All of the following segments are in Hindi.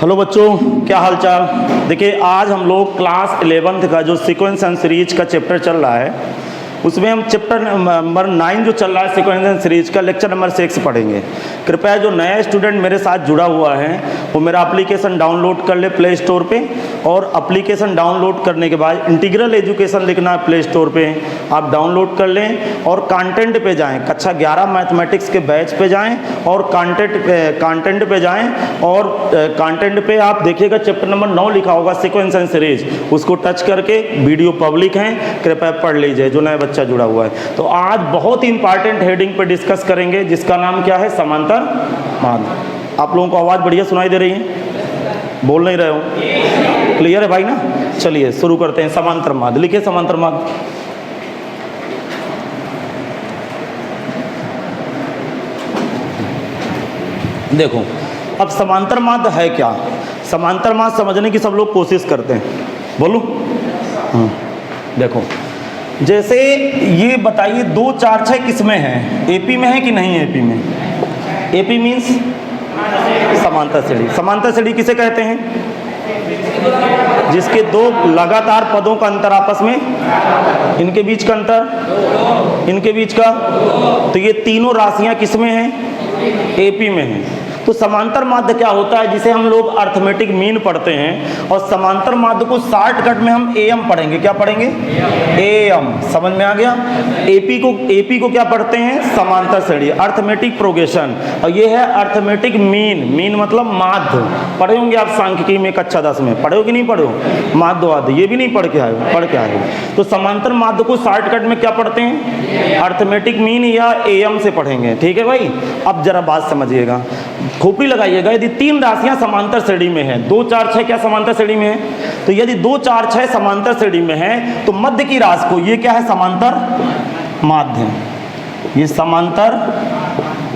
हेलो बच्चों, क्या हाल चाल। देखिए, आज हम लोग क्लास 11th का जो सीक्वेंस एंड सीरीज का चैप्टर चल रहा है, उसमें हम चैप्टर नंबर 9 जो चल रहा है सीक्वेंस एंड सीरीज का लेक्चर नंबर 6 पढ़ेंगे। कृपया जो नया स्टूडेंट मेरे साथ जुड़ा हुआ है वो मेरा एप्लीकेशन डाउनलोड कर ले प्ले स्टोर पे, और एप्लीकेशन डाउनलोड करने के बाद इंटीग्रल एजुकेशन लिखना है प्ले स्टोर पे, आप डाउनलोड कर लें और कंटेंट पे जाएं, कक्षा 11 मैथमेटिक्स के बैच पे जाएं और कंटेंट पे जाएं और कंटेंट पे आप देखिएगा चैप्टर नंबर 9 लिखा होगा सीक्वेंस एंड सीरीज, उसको टच करके वीडियो पब्लिक है, कृपया पढ़ लीजिए जो नया बच्चा जुड़ा हुआ है। तो आज बहुत ही इंपॉर्टेंट हेडिंग पे डिस्कस करेंगे जिसका नाम क्या है, समांतर माध्य। आप लोगों को आवाज़ बढ़िया सुनाई दे रही है? बोल नहीं रहे हो? क्लियर है भाई ना? चलिए शुरू करते हैं। समांतर माध्य लिखिए, समांतर माध्य। देखो, अब समांतर माध्य है क्या? समांतर माध्य समझने की सब लोग कोशिश करते हैं। बोलूं? देखो, जैसे ये बताइए 2, 4, 6 किस में है? एपी में है कि नहीं एपी में? एपी मीन्स समांतर श्रेणी। समांतर श्रेणी किसे कहते हैं? जिसके दो लगातार पदों का अंतर आपस में, इनके बीच का अंतर, इनके बीच का, तो ये तीनों राशियां किस में हैं? एपी में हैं। तो समांतर माध्य क्या होता है, जिसे हम लोग अर्थमेटिक मीन पढ़ते हैं, और समांतर माध्य को शॉर्टकट में हम एएम पढ़ेंगे। क्या पढ़ेंगे? एएम। समझ में आ गया? एपी को क्या पढ़ते हैं? समांतर श्रेणी, अर्थमेटिक प्रोग्रेशन, और ये है अर्थमेटिक मीन। मीन मतलब माध्य। पढ़े होंगे आप सांख्यिकी में कक्षा 10 में, पढ़े हो कि नहीं पढ़े हो? माध्यवाद, ये भी नहीं पढ़ के आए। तो समांतर माध्य को शॉर्टकट में क्या पढ़ते हैं? अर्थमेटिक मीन या एएम से पढ़ेंगे। ठीक है भाई? अब जरा बात समझिएगा, खोपड़ी लगाइएगा। यदि 3 राशियां समांतर श्रेणी में हैं, 2, 4, 6 क्या समांतर श्रेणी में है? तो यदि 2, 4, 6 समांतर श्रेणी में है तो मध्य की राशि को, ये क्या है? समांतर माध्य। ये समांतर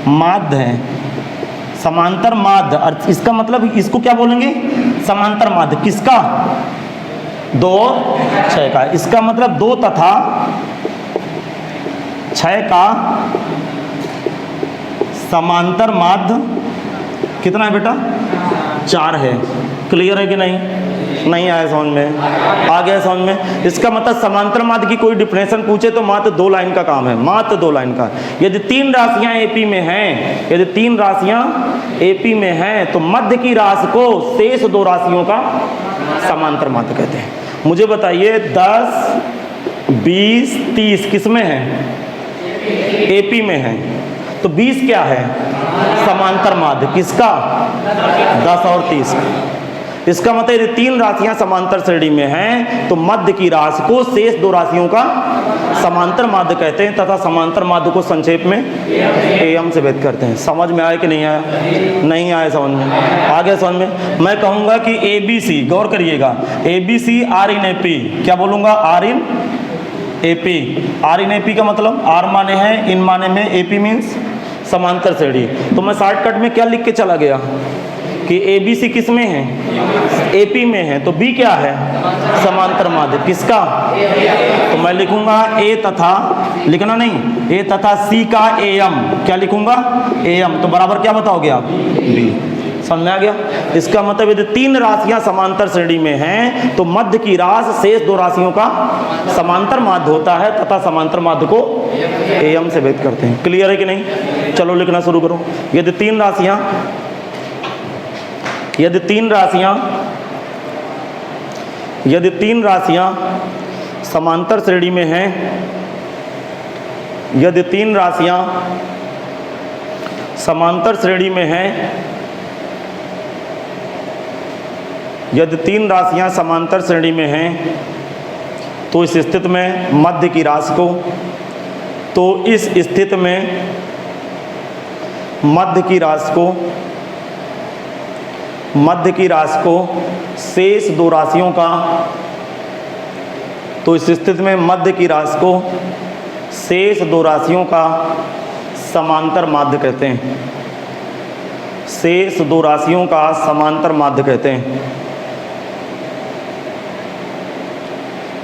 माध्य है, समांतर माध्य। इसका मतलब इसको क्या बोलेंगे? समांतर माध्य। किसका? 2 और 6 का। इसका मतलब 2 तथा 6 का समांतर माध्य कितना है बेटा? 4 है। क्लियर है कि नहीं? नहीं आया समझ में? आ गया समझ में? इसका मतलब समांतर माध्य की कोई डिफिनेशन पूछे तो मात्र 2 लाइन का काम है, मात्र 2 लाइन का। यदि 3 राशियां एपी में हैं, यदि 3 राशियां एपी में हैं तो मध्य की राशि को शेष 2 राशियों का समांतर माध्य कहते हैं। मुझे बताइए 10, 20, 30 किस में है? एपी में है। तो 20 क्या है? समांतर माध्य। किसका? 10 और 30। इसका मतलब यदि 3 राशियां समांतर श्रेणी में हैं तो मध्य की राशि को शेष 2 राशियों का समांतर माध्य कहते हैं, तथा समांतर माध्य को संक्षेप में एएम से व्यक्त करते हैं। समझ में आया कि नहीं आया? नहीं आया समझ में? आ गया समझ में? मैं कहूंगा कि एबीसी, गौर करिएगा, एबीसी आर इन एपी। क्या बोलूंगा? Are in AP. Are in AP का मतलब आर माने है, इन माने में, एपी मीन्स समांतर श्रेणी। तो मैं शॉर्टकट में क्या लिख के चला गया कि एबीसी किस में है? एपी में है। तो बी क्या है? समांतर माध्य। किसका? तो मैं लिखूंगा ए तथा, लिखना नहीं, ए तथा सी का एएम। क्या लिखूंगा? एएम। तो बराबर क्या बताओगे आप? बी। समझ में आ गया? इसका मतलब यदि 3 राशियां समांतर श्रेणी में हैं तो मध्य की राशि शेष 2 राशियों का समांतर माध्य होता है, तथा समांतर माध्य को एएम से व्यक्त करते हैं। क्लियर है कि नहीं? चलो लिखना शुरू करो। यदि 3 राशियां समांतर श्रेणी में हैं, यदि 3 राशियां समांतर श्रेणी में हैं, यदि 3 राशियां समांतर श्रेणी में हैं तो इस स्थिति में मध्य की राशि को, तो इस स्थिति में मध्य की राशि को शेष 2 राशियों का, तो इस स्थिति में मध्य की राशि को शेष 2 राशियों का समांतर माध्य कहते हैं। शेष 2 राशियों का समांतर माध्य कहते हैं।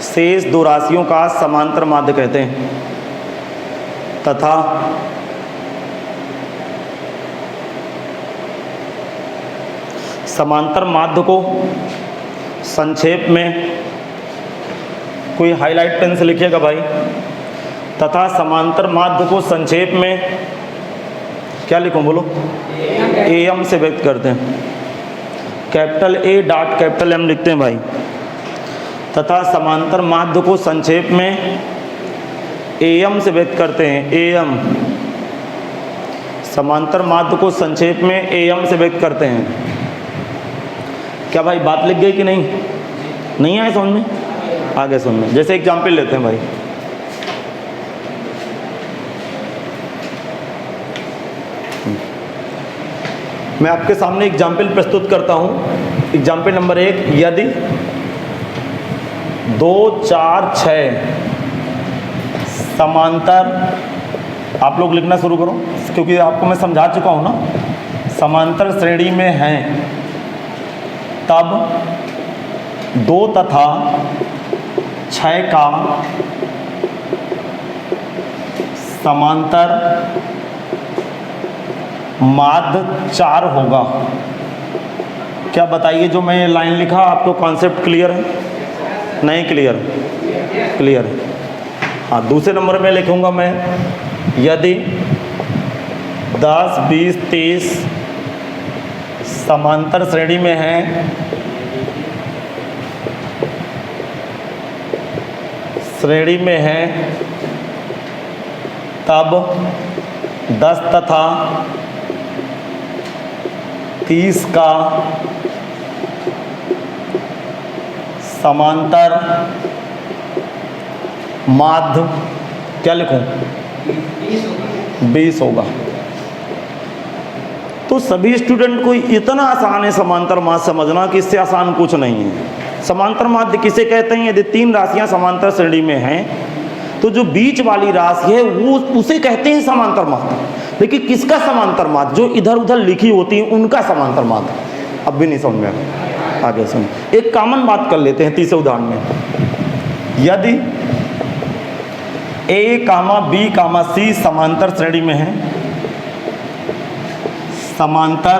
शेष 2 राशियों का समांतर माध्य कहते हैं, तथा समांतर माध्य को संक्षेप में कोई हाईलाइट पेन से लिखिएगा भाई, तथा समांतर माध्य को संक्षेप में क्या लिखूं बोलो, एम से व्यक्त करते हैं। Capital A dot capital M लिखते हैं भाई। तथा समांतर माध्य को संक्षेप में एम से व्यक्त करते हैं। एम, समांतर माध्य को संक्षेप में एम से व्यक्त करते हैं। क्या भाई बात लिख गई कि नहीं? नहीं आए समझ में? आगे सुन में, जैसे एग्जाम्पल लेते हैं भाई। मैं आपके सामने एग्जाम्पल प्रस्तुत करता हूं। एग्जाम्पल नंबर 1, यदि 2, 4, 6 समांतर, आप लोग लिखना शुरू करो क्योंकि आपको मैं समझा चुका हूं ना, समांतर श्रेणी में हैं, तब 2 तथा 6 का समांतर माध्य 4 होगा। क्या बताइए, जो मैं लाइन लिखा आपको कॉन्सेप्ट क्लियर है? नहीं क्लियर? क्लियर है। हाँ, दूसरे नंबर में लिखूंगा मैं, यदि 10, 20, 30 समांतर श्रेणी में हैं, श्रेणी में हैं, तब 10 तथा 30 का समांतर माध्य क्या लिखूं? 20 होगा। तो सभी स्टूडेंट को इतना आसान है समांतर माध्य समझना कि इससे आसान कुछ नहीं है। समांतर माध्य किसे कहते हैं? यदि 3 राशियां समांतर श्रेणी में हैं तो जो बीच वाली राशि है वो उसे कहते हैं समांतर माध्य। लेकिन किसका समांतर माध्य? जो इधर उधर लिखी होती है उनका समांतर माध्य। अब भी नहीं समझ में आया, आगे सुन। एक कॉमन बात कर लेते हैं तीसरे उदाहरण में। यदि ए कामा बी कामा सी समांतर श्रेणी में है, समांतर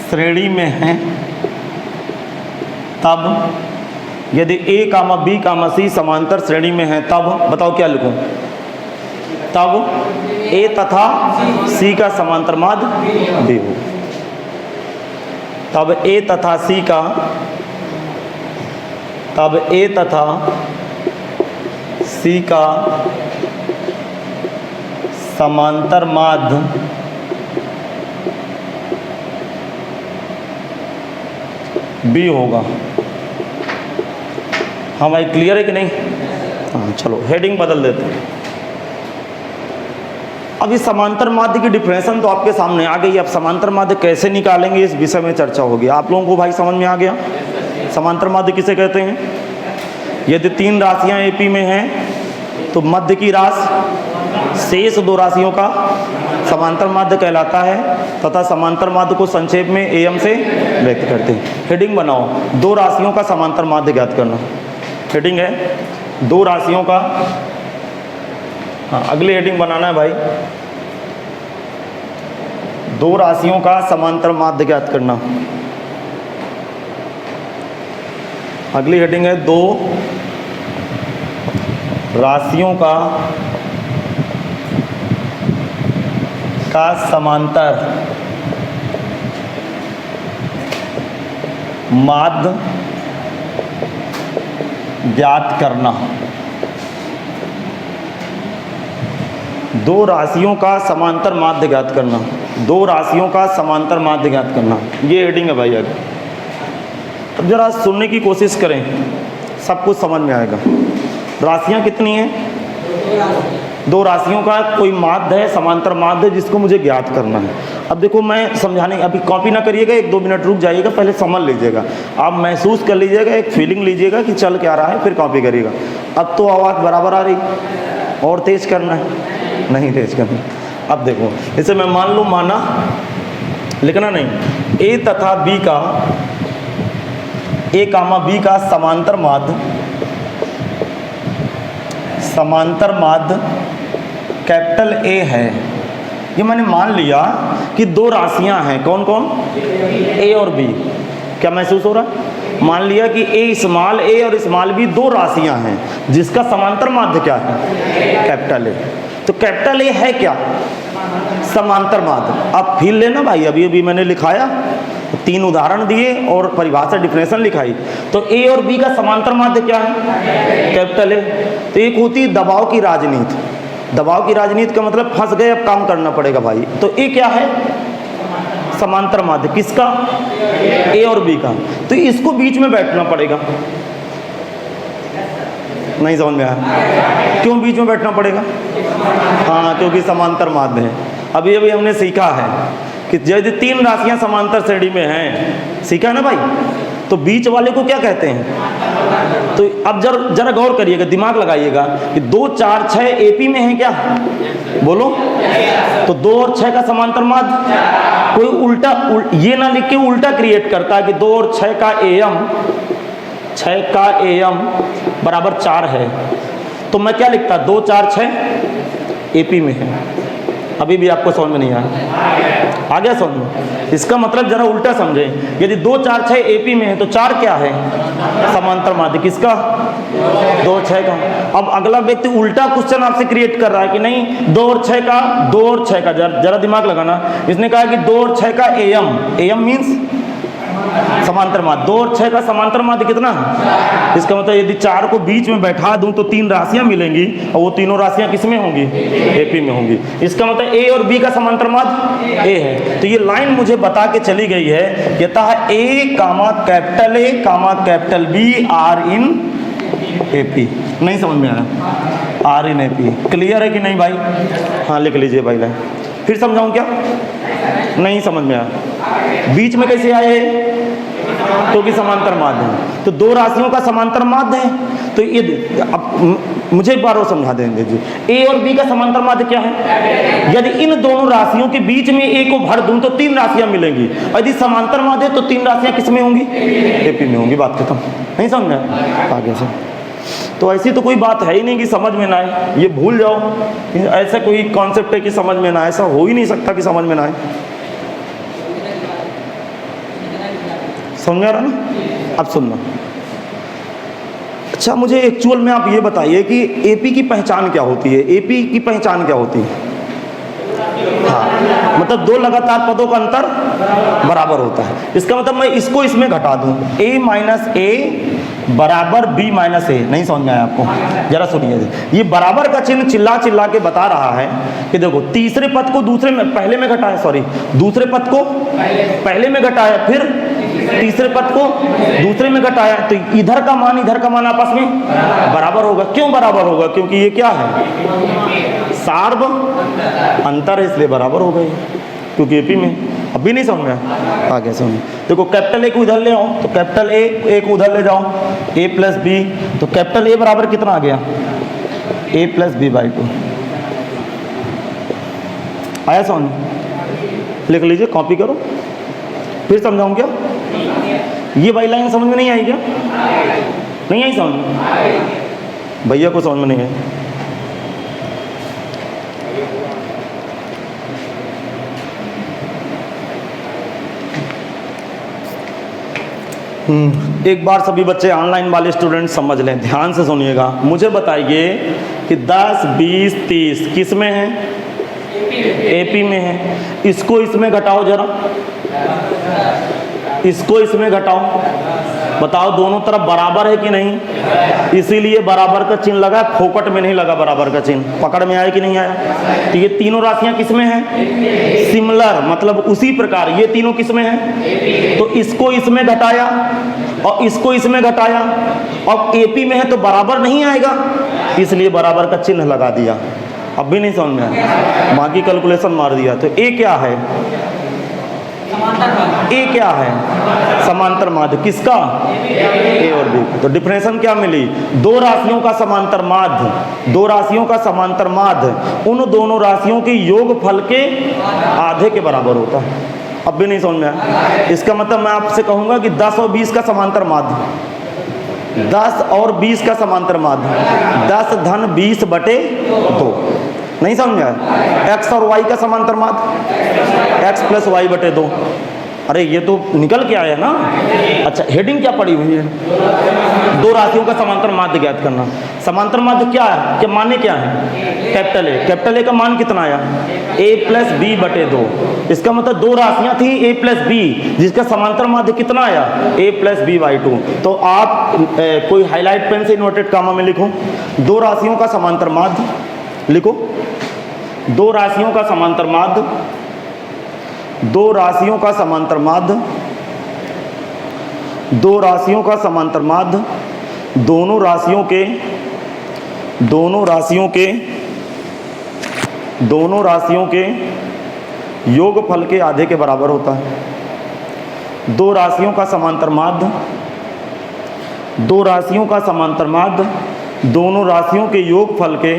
श्रेणी में है, तब यदि ए कामा बी कामा सी समांतर श्रेणी में है, तब बताओ क्या लिखूं? तब ए तथा सी का समांतर माध्य बी हो। तब ए तथा सी का, तब ए तथा सी का समांतर माध्य बी होगा। हाँ भाई, क्लियर है कि नहीं? हाँ, चलो हेडिंग बदल देते हैं। अब इस समांतर माध्य की डिफिनेशन तो आपके सामने आ गई। अब समांतर माध्य कैसे निकालेंगे इस विषय में चर्चा होगी। आप लोगों को भाई समझ में आ गया समांतर माध्य किसे कहते हैं? यदि 3 राशियां एपी में हैं तो मध्य की राशि शेष 2 राशियों का समांतर माध्य कहलाता है, तथा समांतर माध्य को संक्षेप में एम से व्यक्त करते हैं। हेडिंग बनाओ, 2 राशियों का समांतर माध्य ज्ञात करना। हेडिंग है 2 राशियों का। हाँ, अगली हेडिंग बनाना है भाई, 2 राशियों का समांतर माध्य ज्ञात करना। अगली हेडिंग है 2 राशियों का समांतर माध्य ज्ञात करना। 2 राशियों का समांतर माध्य ज्ञात करना। 2 राशियों का समांतर माध्य ज्ञात करना, ये हेडिंग है भाई। आगे अब जरा सुनने की कोशिश करें, सब कुछ समझ में आएगा। राशियां कितनी हैं? 2 राशियों का कोई माध्य है, समांतर माध्य, जिसको मुझे ज्ञात करना है। अब देखो मैं समझाने, अभी कॉपी ना करिएगा, 1-2 मिनट रुक जाइएगा, पहले समझ लीजिएगा, आप महसूस कर लीजिएगा, एक फीलिंग लीजिएगा कि चल क्या रहा है, फिर कॉपी करिएगा। अब तो आवाज़ बराबर आ रही, और तेज करना है? नहीं तेज करना। अब देखो, इसे मैं मान लूँ, माना लिखना नहीं, ए तथा बी का, ए कामा बी का समांतर माध्य, समांतर माध्य कैपिटल ए है, ये मैंने मान लिया कि दो राशियां हैं, कौन कौन, ए और बी। क्या महसूस हो रहा है? मान लिया कि ए स्मॉल ए और स्मॉल बी दो राशियां हैं जिसका समांतर माध्य क्या है, कैपिटल ए। तो कैपिटल ए है क्या, समांतर माध्य। अब फील लेना भाई, अभी अभी मैंने लिखाया, 3 उदाहरण दिए और परिभाषा डिफिनेशन लिखाई। तो ए और बी का समांतर माध्य क्या है, कैपिटल ए। तो एक होती है दबाव की राजनीति। दबाव की राजनीति का मतलब फंस गए, अब काम करना पड़ेगा भाई। तो ए क्या है, समांतर माध्य, किसका, ए और बी का। तो इसको बीच में बैठना पड़ेगा। नहीं समझ में आया? क्यों बीच में बैठना पड़ेगा? हाँ, क्योंकि समांतर माध्य है। अभी अभी हमने सीखा है कि यदि 3 राशियां समांतर श्रेणी में हैं, सीखा है ना भाई, तो बीच वाले को क्या कहते हैं। तो अब जरा गौर करिएगा, दिमाग लगाइएगा कि 2, 4, 6 एपी में है क्या, बोलो। तो 2 और 6 का समांतर माध्य, कोई उल्टा ये ना लिख के उल्टा क्रिएट करता है कि 2 और 6 का एम, 6 का एम बराबर 4 है। तो मैं क्या लिखता, 2, 4, 6 एपी में है। अभी भी आपको समझ में नहीं आया? आ गया समझ में? इसका मतलब जरा उल्टा समझें, यदि 2, 4, 6 एपी में है तो 4 क्या है, समांतर माध्य, किसका, 2 और 6 का। अब अगला व्यक्ति उल्टा क्वेश्चन आपसे क्रिएट कर रहा है कि नहीं 2 और 6 का, 2 और 6 का, जरा दिमाग लगाना। इसने कहा कि 2 और 6 का एम, एम मीन्स समांतर माध्य। 2 और 6 का समांतर माध्य कितना, इसका मतलब यदि 4 को बीच में बैठा दूं तो 3 राशियां मिलेंगी और वो तीनों राशियां किस में होंगी, एपी में होंगी। इसका मतलब ए और बी का समांतर माध्य ए है। तो ये लाइन मुझे बता के चली गई है, यथा A comma capital B are in AP. नहीं समझ में आया? Are in AP. क्लियर है कि नहीं भाई? हाँ, लिख लीजिए भाई लाइन। फिर समझाऊं क्या? नहीं समझ में आया? बीच में कैसे आए, क्योंकि समांतर माध्य है। तो 2 राशियों का समांतर माध्य है। तो ये अब मुझे एक बार और समझा देंगे जी, ए और बी का समांतर माध्य क्या है। यदि इन दोनों राशियों के बीच में ए को भर दूं तो 3 राशियां मिलेंगी। यदि समांतर माध्य तो 3 राशियां किस में होंगी, एपी में होंगी। बात खत्म। नहीं समझ में आगे से? तो ऐसी तो कोई बात है ही नहीं कि समझ में ना आए, ये भूल जाओ। ऐसा कोई कॉन्सेप्ट है कि समझ में ना आए, ऐसा हो ही नहीं सकता कि समझ में ना आए। समझ में आ रहा ना? अब सुनना। अच्छा, मुझे एक्चुअल में आप ये बताइए कि एपी की पहचान क्या होती है, एपी की पहचान क्या होती है। हाँ, मतलब 2 लगातार पदों का अंतर बराबर होता है। इसका मतलब मैं इसको इसमें घटा दूं, a माइनस ए बराबर b माइनस ए। नहीं समझ में आया आपको? जरा सुनिए, ये बराबर का चिन्ह चिल्ला चिल्ला के बता रहा है कि देखो तीसरे पद को दूसरे में पहले में घटाया, सॉरी दूसरे पद को पहले में घटाया, फिर तीसरे पद को दूसरे में घटाया, तो इधर का मान आपस में बराबर होगा। क्यों बराबर होगा? क्योंकि ये क्या है, सार्व अंतर है, इसलिए बराबर हो गए, क्योंकि एपी में। अभी नहीं समझ में आगे समझ। देखो कैपिटल ए को उधर ले आओ, तो कैपिटल ए को उधर ले जाओ, ए प्लस बी, तो कैपिटल ए बराबर कितना आ गया, ए प्लस बी बाई 2। आया समझ? लिख लीजिए, कॉपी करो, फिर समझाऊं क्या? ये बाई लाइन समझ में नहीं आई क्या? नहीं आई समझ में? भैया को समझ में नहीं आई? एक बार सभी बच्चे ऑनलाइन वाले स्टूडेंट समझ लें, ध्यान से सुनिएगा। मुझे बताइए कि 10, 20, 30 किस में है, एपी में है। इसको इसमें घटाओ जरा, इसको इसमें घटाओ, बताओ दोनों तरफ बराबर है कि नहीं। इसीलिए बराबर का चिन्ह लगा, फोकट में नहीं लगा बराबर का चिन्ह। पकड़ में आया कि नहीं आया? तो ये तीनों राशियां किस में हैं, सिमिलर, मतलब उसी प्रकार ये तीनों किस में हैं। तो इसको इसमें घटाया और इसको इसमें घटाया, और एपी में है तो बराबर नहीं आएगा, इसलिए बराबर का चिन्ह लगा दिया। अब भी नहीं समझ में आया, बाकी कैलकुलेशन मार दिया। तो ए क्या है, ए क्या है, समांतर माध्य, किसका, ए और बी। तो डिफरेंशन क्या मिली, 2 राशियों का समांतर माध्य, 2 राशियों का समांतर माध्य उन दोनों राशियों के योगफल के आधे के बराबर होता है। अब भी नहीं समझ में आया? इसका मतलब मैं आपसे कहूंगा कि 10 और 20 का समांतर माध्य, 10 और 20 का समांतर माध्य 10 धन 20 बटे 2। नहीं समझ में आया? एक्स और वाई का समांतर माध्य एक्स प्लस वाई बटे 2। अरे ये तो निकल के आया ना। अच्छा हेडिंग क्या पड़ी हुई है? दो राशियों का समांतर माध्य ज्ञात करना। समांतर माध्य क्या है, क्या माने क्या है? Capital A. कैपिटल ए का मान कितना आया? a प्लस बी बटे 2। इसका मतलब दो राशियां थी a प्लस बी, जिसका समांतर माध्य कितना आया? a plus B by 2। तो आप कोई हाईलाइट पेन से इन्वर्टेड कामा में लिखो, दो राशियों का समांतर माध्य लिखो। दो राशियों का समांतर माध्य, दो राशियों का समांतर माध्य, दो राशियों का समांतर माध्य दोनों राशियों के योगफल के आधे के बराबर होता है। दो राशियों का समांतर माध्य, दो राशियों का समांतर माध्य दोनों राशियों के योगफल के,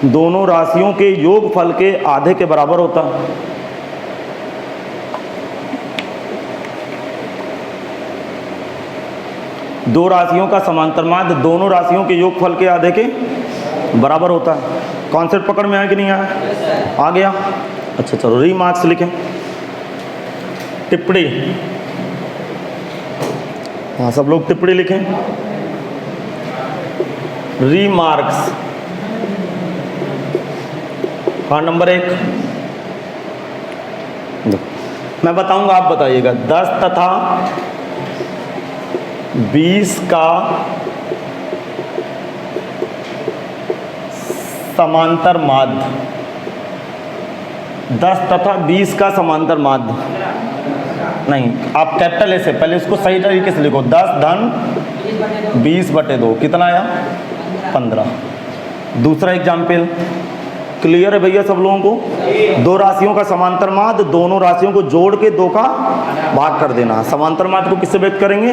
दोनों राशियों के योगफल के आधे के बराबर होता है। दो राशियों का समांतर माध्य दोनों राशियों के योगफल के आधे के बराबर होता है। कॉन्सेप्ट पकड़ में आया कि नहीं आया? आ गया। अच्छा चलो रीमार्क्स लिखें, टिप्पणी। हाँ सब लोग टिप्पणी लिखें। रीमार्क्स। हाँ नंबर 1 मैं बताऊंगा, आप बताइएगा। 10 तथा 20 का समांतर माध्य, 10 तथा 20 का समांतर माध्य। नहीं, आप कैपिटल ए से पहले इसको सही तरीके से लिखो। 10 धन 20 बटे 2 कितना आया? 15। दूसरा एग्जाम्पल क्लियर है भैया सब लोगों को? दो राशियों का समांतर माध्य दोनों राशियों को जोड़ के 2 का भाग कर देना। समांतर माध्य को किससे व्यक्त करेंगे?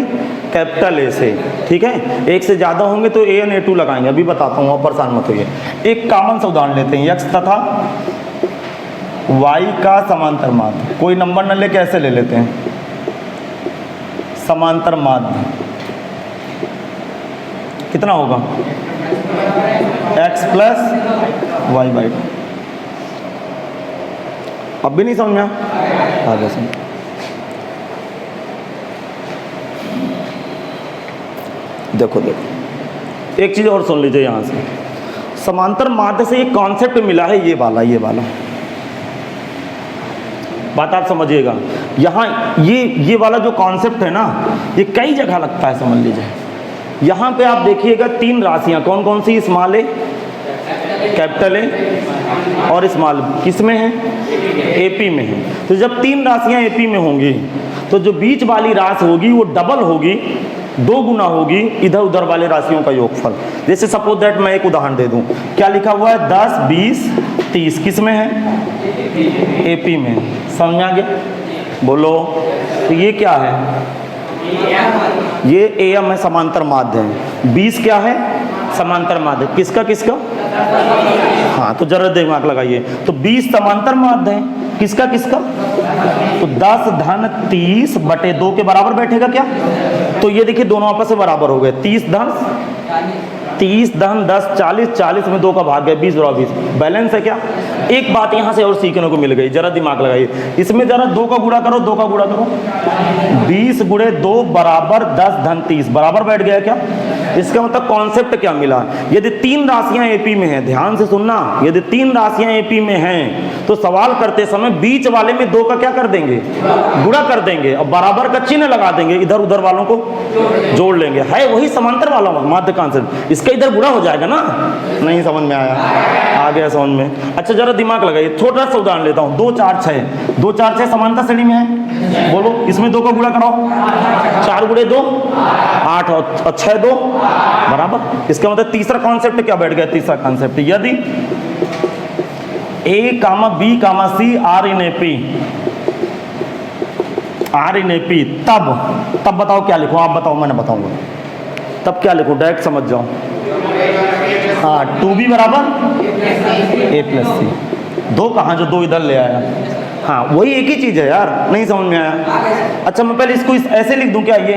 कैपिटल ए से। ठीक है, एक से ज्यादा होंगे तो ए एन ए टू लगाएंगे, अभी बताता हूँ, आप परेशान मत होइए। एक कॉमन सा उदाहरण लेते हैं, एक्स तथा वाई का समांतर माध्य। कोई नंबर न लेके ऐसे ले लेते हैं, समांतर माध्य कितना होगा? X plus Y by 2। अब भी नहीं समझ में आ गया? समझ। देखो देखो एक चीज और सुन लीजिए यहां से। समांतर माध्य से एक कॉन्सेप्ट मिला है, ये वाला बात आप समझिएगा। यहाँ ये वाला जो कॉन्सेप्ट है ना, ये कई जगह लगता है, समझ लीजिए। यहाँ पे आप देखिएगा 3 राशियाँ कौन कौन सी? स्मॉल ए, कैपिटल ए और स्मॉल किस में है? एपी में है। तो जब 3 राशियाँ एपी में होंगी तो जो बीच वाली राशि होगी वो डबल होगी, 2 गुना होगी इधर उधर वाले राशियों का योगफल। जैसे सपोज दैट मैं एक उदाहरण दे दूं, क्या लिखा हुआ है? 10, 20, 30 किस में है? एपी में। समझ आ गया? बोलो। तो ये क्या है? ये एम है, समांतर माध्य है। 20 क्या है? समांतर माध्य। किसका किसका? हाँ तो जरा दिमाग लगाइए। तो 20 समांतर माध्य है, किसका किसका? तो 10 धन 30 बटे 2 के बराबर बैठेगा क्या? तो ये देखिए दोनों आपस में बराबर हो गए। 30 धन 10 40, 40 में 2 का भाग गया, 20 बराबर 20। बैलेंस है क्या? एक बात यहाँ से और सीखने को मिल गई, जरा दिमाग लगाइए। इसमें जरा 2 का गुणा करो, 2 का गुणा करो। 20 गुणे 2 बराबर 10 धन 30 बराबर बैठ गया क्या? इसका मतलब कॉन्सेप्ट क्या मिला? यदि 3 राशियां एपी में हैं, ध्यान से सुनना, यदि 3 राशियां एपी में हैं तो सवाल करते समय बीच वाले में 2 का क्या कर देंगे? गुणा कर देंगे और बराबर का चिन्ह लगा देंगे, इधर उधर वालों को जोड़ लेंगे। है वही समांतर वाला माध्य कॉन्सेप्ट, इसका इधर गुणा हो जाएगा ना। नहीं समझ में आया? आ गया समझ में? अच्छा जरा दिमाग लगाइए। छोटा सा उदाहरण लेता हूँ। 2 4 6, 2 4 6 समांतर श्रेणी में है। बोलो, इसमें 2 का गुणा कराओ। 4 गुणे 2 8 और 6 2 बराबर। इसका मतलब तीसरा कॉन्सेप्ट क्या बैठ गया? तीसरा कॉन्सेप्ट, यदि A comma B comma C are in AP, तब बताओ क्या लिखूं? आप बताओ, मैंने बताऊंगा। तब क्या लिखूं? डायरेक्ट समझ जाओ। हाँ 2b बराबर a प्लस सी। 2 कहाँ? जो 2 इधर ले आया। हाँ वही एक ही चीज है यार, नहीं समझ में आया? अच्छा मैं पहले इसको ऐसे लिख दूं क्या? ये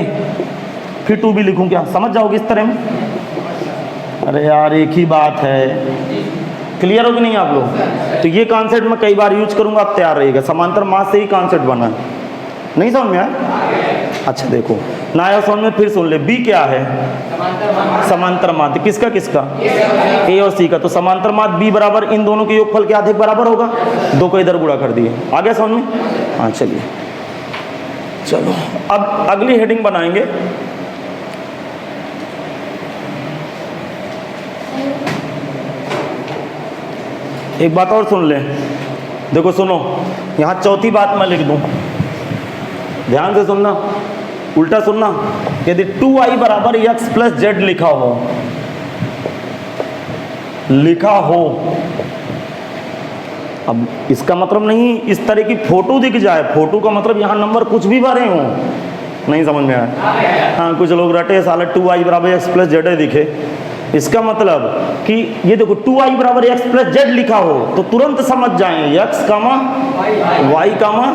फिर 2b लिखूं क्या? समझ जाओगे इस तरह में? अरे यार एक ही बात है, क्लियर हो कि नहीं आप लोग? तो ये कॉन्सेप्ट मैं कई बार यूज करूंगा, आप तैयार रहिएगा। समांतर माद से ही कॉन्सेप्ट बना है, नहीं समझ में आया? अच्छा देखो ना आया समझ में, फिर सुन ले। बी क्या है? समांतर माद। किसका किसका? ए और सी का। तो समांतर माद बी बराबर इन दोनों के योगफल के आधे बराबर होगा, दो को इधर गुणा कर दिए। आ गया समझ में? हाँ चलिए, चलो अब अगली हेडिंग बनाएंगे। एक बात और सुन ले, देखो सुनो, यहाँ चौथी बात मैं लिख दूं, ध्यान से सुनना, उल्टा सुनना। यदि 2i बराबर x प्लस जेड लिखा हो, अब इसका मतलब नहीं इस तरह की फोटो दिख जाए, फोटो का मतलब यहाँ नंबर कुछ भी भरे हो, नहीं समझ में आया? हाँ कुछ लोग रटे साला 2i बराबर x प्लस जेड दिखे, इसका मतलब कि ये देखो 2i बराबर x प्लस जेड लिखा हो तो तुरंत समझ जाएं x comma y comma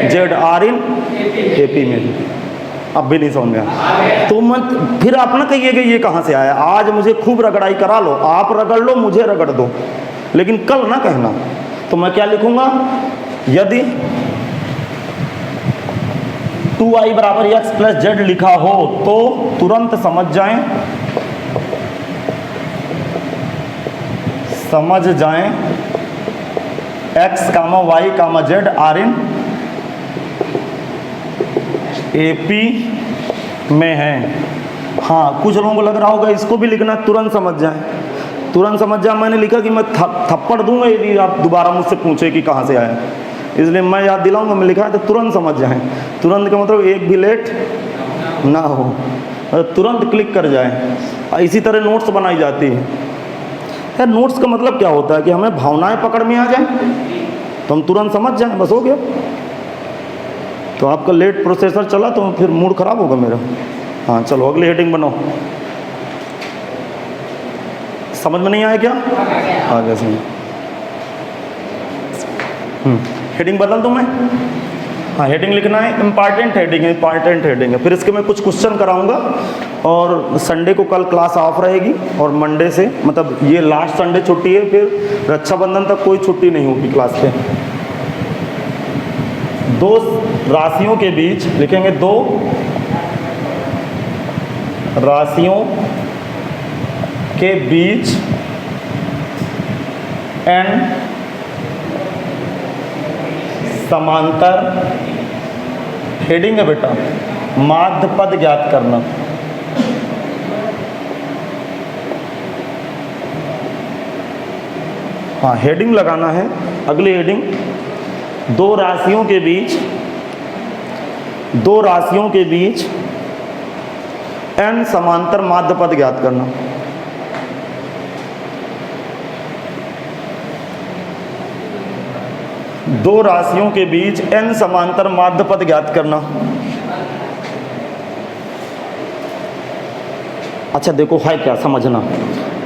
Z are in AP में। अब भी नहीं समझ में आया तो मत फिर आप ना कहिएगा ये कहाँ से आया। आज मुझे खूब रगड़ाई करा लो, आप रगड़ लो, मुझे रगड़ दो, लेकिन कल ना कहना। तो मैं क्या लिखूंगा? यदि 2i बराबर x प्लस जेड लिखा हो तो तुरंत समझ जाएं x comma y comma Z are in AP में है। हाँ कुछ लोगों को लग रहा होगा इसको भी लिखना तुरंत समझ जाए, मैंने लिखा कि मैं थप्पड़ दूंगा यदि आप दोबारा मुझसे पूछे कि कहाँ से आया, इसलिए मैं याद दिलाऊंगा। मैं लिखा है तो तुरंत समझ जाएं। तुरंत का मतलब एक भी लेट ना हो, तुरंत क्लिक कर जाए। इसी तरह नोट्स बनाई जाती है। यार नोट्स का मतलब क्या होता है कि हमें भावनाएं पकड़ में आ जाए तो हम तुरंत समझ जाएं, बस हो गया। तो आपका लेट प्रोसेसर चला तो फिर मूड खराब होगा मेरा। हाँ चलो अगली हेडिंग बनाओ। समझ में नहीं आया क्या? आ गया समझ। हेडिंग बदल दूँ मैं? हाँ हेडिंग लिखना है, इम्पॉर्टेंट हेडिंग है। फिर इसके मैं कुछ क्वेश्चन कराऊंगा और संडे को कल क्लास ऑफ रहेगी और मंडे से मतलब ये लास्ट संडे छुट्टी है, फिर रक्षाबंधन तक कोई छुट्टी नहीं होगी क्लास पे। दो राशियों के बीच लिखेंगे, दो राशियों के बीच एन समांतर हेडिंग है बेटा, माध्य पद ज्ञात करना। हाँ हेडिंग लगाना है, अगली हेडिंग, दो राशियों के बीच एन समांतर माध्य पद ज्ञात करना। दो राशियों के बीच एन समांतर माध्य पद ज्ञात करना। अच्छा देखो है क्या, समझना,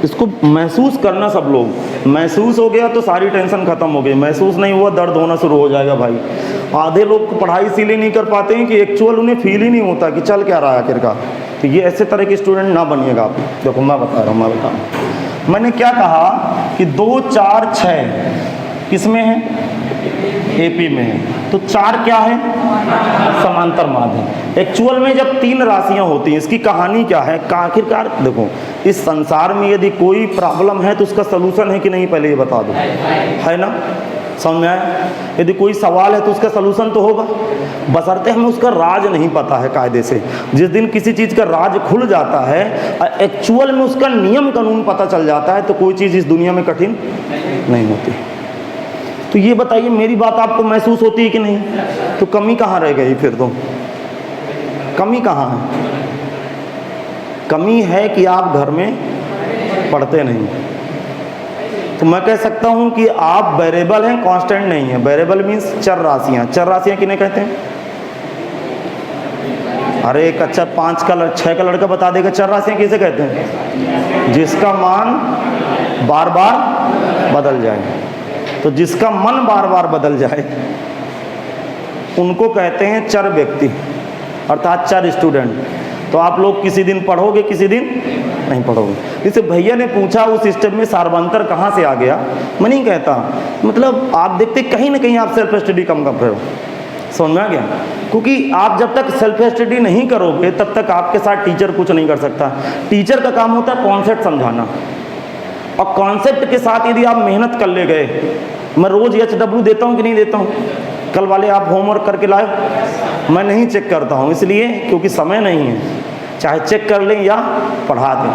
इसको महसूस करना। सब लोग महसूस हो गया तो सारी टेंशन खत्म हो गई, महसूस नहीं हुआ दर्द होना शुरू हो जाएगा भाई। आधे लोग पढ़ाई इसीलिए नहीं कर पाते हैं कि एक्चुअल उन्हें फील ही नहीं होता कि चल क्या रहा है आखिरकार। तो ये ऐसे तरह के स्टूडेंट ना बनिएगा आप। देखो मैं बता रहा हूँ, मैंने क्या कहा कि 2, 4, 6 किसमें है? एपी में है। तो 4 क्या है? समांतर माध्य है। एक्चुअल में जब 3 राशियां होती हैं, इसकी कहानी क्या है? आखिरकार देखो इस संसार में यदि कोई प्रॉब्लम है तो उसका सलूशन है कि नहीं, पहले ये बता दो, है ना? समझ में आया? यदि कोई सवाल है तो उसका सलूशन तो होगा, बशर्ते हमें उसका राज नहीं पता है कायदे से। जिस दिन किसी चीज़ का राज खुल जाता है, एक्चुअल में उसका नियम कानून पता चल जाता है, तो कोई चीज़ इस दुनिया में कठिन नहीं होती। तो ये बताइए मेरी बात आपको महसूस होती है कि नहीं? तो कमी कहाँ रह गई फिर? तो कमी कहाँ है? कमी है कि आप घर में पढ़ते नहीं। तो मैं कह सकता हूं कि आप वेरिएबल हैं, कांस्टेंट नहीं है। वेरिएबल मीन्स चर राशियां। चर राशियां किन्हें कहते हैं? अरे एक अच्छा 5 का 6 का लड़का बता देगा चर राशियां किसे कहते हैं? जिसका मान बार बार बदल जाए। तो जिसका मन बार बार बदल जाए उनको कहते हैं चर व्यक्ति, अर्थात चर स्टूडेंट। तो आप लोग किसी दिन पढ़ोगे, किसी दिन नहीं पढ़ोगे। जैसे भैया ने पूछा उस सिस्टम में सार्वंतर कहाँ से आ गया, मैं नहीं कहता, मतलब आप देखते कहीं ना कहीं आप सेल्फ स्टडी कम कर रहे हो, समझ में आ गया? क्योंकि आप जब तक सेल्फ स्टडी नहीं करोगे तब तक आपके साथ टीचर कुछ नहीं कर सकता। टीचर का काम होता है कॉन्सेप्ट समझाना, और कॉन्सेप्ट के साथ यदि आप मेहनत कर ले गए, मैं रोज़ HW देता हूँ कि नहीं देता हूँ? कल वाले आप होमवर्क करके लाए? मैं नहीं चेक करता हूँ, इसलिए क्योंकि समय नहीं है, चाहे चेक कर लें या पढ़ा दें।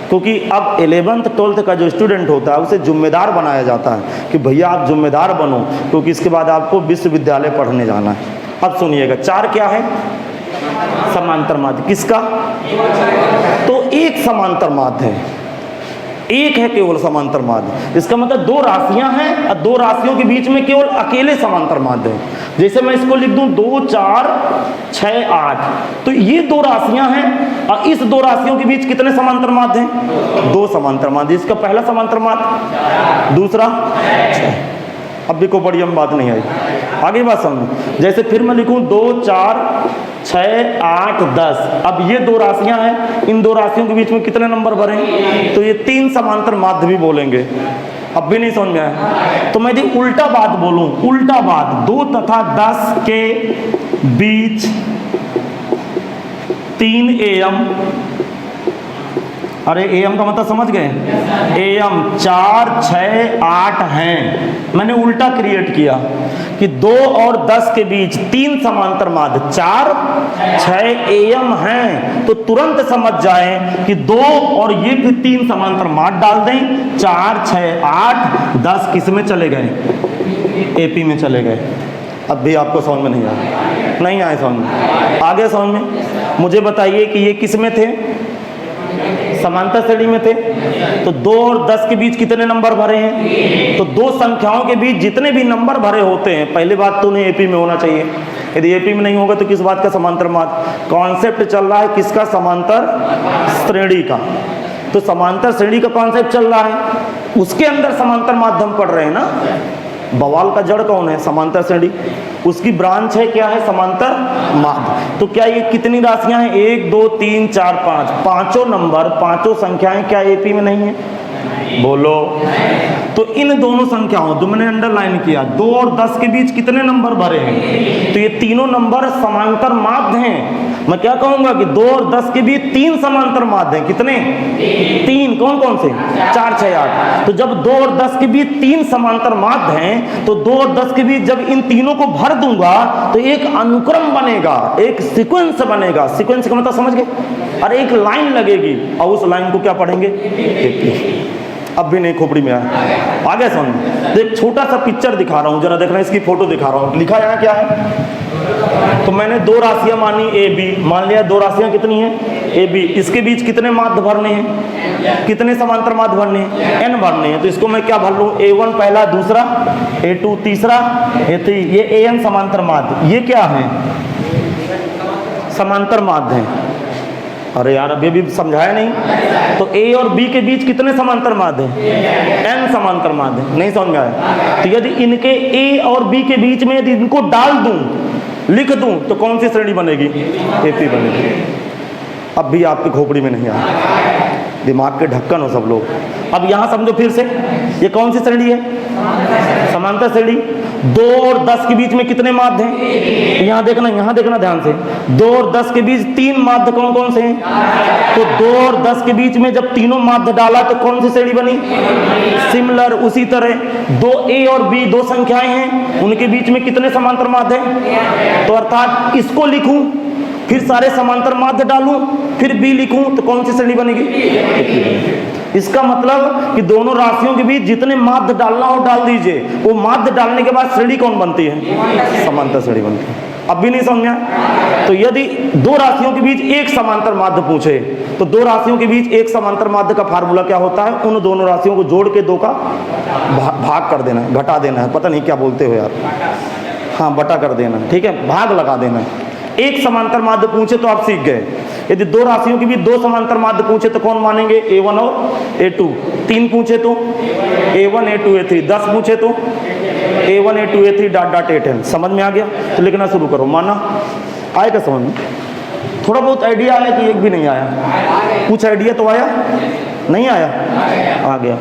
क्योंकि अब 11th 12th का जो स्टूडेंट होता है उसे जिम्मेदार बनाया जाता है कि भैया आप जिम्मेदार बनो, क्योंकि इसके बाद आपको विश्वविद्यालय पढ़ने जाना है। अब सुनिएगा, 4 क्या है? समांतर माध्य। किसका? तो एक समांतर माध्य है, एक है केवल समांतर माध्य। इसका मतलब 2 राशियां हैं और 2 राशियों के बीच में केवल अकेले समांतर माध्य है। जैसे मैं इसको लिख दूं 2 4 6 8, तो ये 2 राशियां हैं और इस 2 राशियों के बीच कितने समांतर माध्य हैं? 2 समांतर माध्य। इसका पहला समांतर माध्य, दूसरा 6। अब भी कोई बड़ी बात नहीं आई, आगे बात समझो। जैसे फिर मैं लिखूं 2 4 6 8 10, अब ये 2 राशियां हैं, इन 2 राशियों के बीच में कितने नंबर भरे? तो ये 3 समांतर माध्य भी बोलेंगे। अब भी नहीं समझ में आया तो मैं यदि उल्टा बात बोलूं, उल्टा बात, 2 तथा 10 के बीच 3 AM, अरे AM का मतलब समझ गए? AM 4 6 8 हैं। मैंने उल्टा क्रिएट किया कि 2 और 10 के बीच 3 समांतर माध्य 4 6 AM हैं, तो तुरंत समझ जाएं कि 2 और ये भी 3 समांतर माध्य डाल दें, 4 6 8 10 किस में चले गए? AP में चले गए। अब भी आपको समझ में नहीं आया? नहीं आए समझ में? आगे समझ में? मुझे बताइए कि ये किस में थे? समांतर श्रेणी में थे। तो 2 और 10 के बीच कितने नंबर भरे हैं? तो 2 संख्याओं के बीच जितने भी नंबर भरे होते हैं, पहली बात तो उन्हें AP में होना चाहिए। यदि AP में नहीं होगा तो किस बात का समांतर माध्य? कॉन्सेप्ट चल रहा है किसका? समांतर श्रेणी का। तो समांतर श्रेणी का कॉन्सेप्ट चल रहा है, उसके अंदर समांतर माध्यम पढ़ रहे हैं ना। बवाल का जड़ कौन है? समांतर श्रेणी। उसकी ब्रांच है क्या है? समांतर माध्य। तो क्या ये कितनी राशियां हैं? 1 2 3 4 5, पांचों नंबर, पांचों संख्याएं क्या AP में नहीं है? बोलो। तो इन दोनों संख्याओं जो मैंने अंडरलाइन किया, 2 और 10 के बीच कितने नंबर भरे हैं? तो ये तीनों नंबर समांतर माध्य हैं। मैं क्या कहूंगा कि 2 और 10 के बीच 3 समांतर माध्य हैं। कितने? 3। कौन कौन से? 4 6 8। तो जब 2 और 10 के बीच 3 समांतर माध्य हैं, तो 2 और 10 के बीच जब इन तीनों को भर दूंगा तो एक अनुक्रम बनेगा, एक सीक्वेंस बनेगा। सीक्वेंस का मतलब समझ गए? और एक लाइन लगेगी और उस लाइन को क्या पढ़ेंगे? अब भी नहीं खोपड़ी में आया, आगे समझ। तो एक छोटा सा पिक्चर दिखा रहा हूं, जरा देखना, इसकी फोटो दिखा रहा हूं। लिखा यहाँ क्या है? तो मैंने 2 राशियां मानी AB, मान लिया 2 राशियां कितनी हैं? AB। इसके बीच कितने माध्य भरने हैं? कितने समांतर माध्य भरने हैं? N भरने हैं। तो इसको मैं क्या भर लूं? A1 पहला, दूसरा A2 तीसरा, A3। ये AN समांतर माध्य। ये क्या है? समांतर माध्य है। अरे यार अभी भी समझाया नहीं। तो A और B के बीच कितने समांतर माध्य हैं? N समांतर माध्य। नहीं समझ में आया? तो यदि इनके A और B के बीच में यदि इनको डाल दूं, लिख दूं, तो कौन सी श्रेणी बनेगी? AP बनेगी। अब भी आपकी खोपड़ी में नहीं आया, दिमाग के ढक्कन हो सब लोग। अब यहां समझो फिर से, ये कौन सी श्रेणी है? समांतर श्रेणी। 2 और 10 के बीच में कितने माध्य हैं? यहाँ देखना ध्यान से। 2 और 10 के बीच 3 माध्य कौन कौन से हैं? तो 2 और 10 के बीच में जब तीनों माध्य डाला तो कौन सी श्रेणी बनी? सिमिलर। उसी तरह 2A और B 2 संख्याएं हैं, उनके बीच में कितने समांतर माध्य हैं? तो अर्थात इसको लिखूं, फिर सारे समांतर माध्य डालूं, फिर B लिखूं, तो कौन सी श्रेणी बनेगी? इसका मतलब कि दोनों राशियों के बीच जितने माध्य डालना हो डाल दीजिए, वो माध्य डालने के बाद श्रेणी कौन बनती है? समांतर श्रेणी बनती है। अब भी नहीं समझा? तो यदि 2 राशियों के बीच एक समांतर माध्य पूछे, तो 2 राशियों के बीच एक समांतर माध्य का फार्मूला क्या होता है? उन दोनों राशियों को जोड़ के 2 का भाग कर देना है, घटा देना है, पता नहीं क्या बोलते हो यार, हाँ बटा कर देना, ठीक है, भाग लगा देना है। एक समांतर माध्य पूछे तो आप सीख गए। यदि 2 राशियों के बीच 2 समांतर माध्य पूछे तो कौन मानेंगे? A1 और A2। 3 पूछे तो A1 A2 A3। 10 पूछे तो A1 A2 A3 ... AN। समझ में आ गया? तो लिखना शुरू करो। माना? आएगा समझ में? थोड़ा बहुत आइडिया आया कि एक भी नहीं आया? कुछ आइडिया तो आया? नहीं आया? आ गया।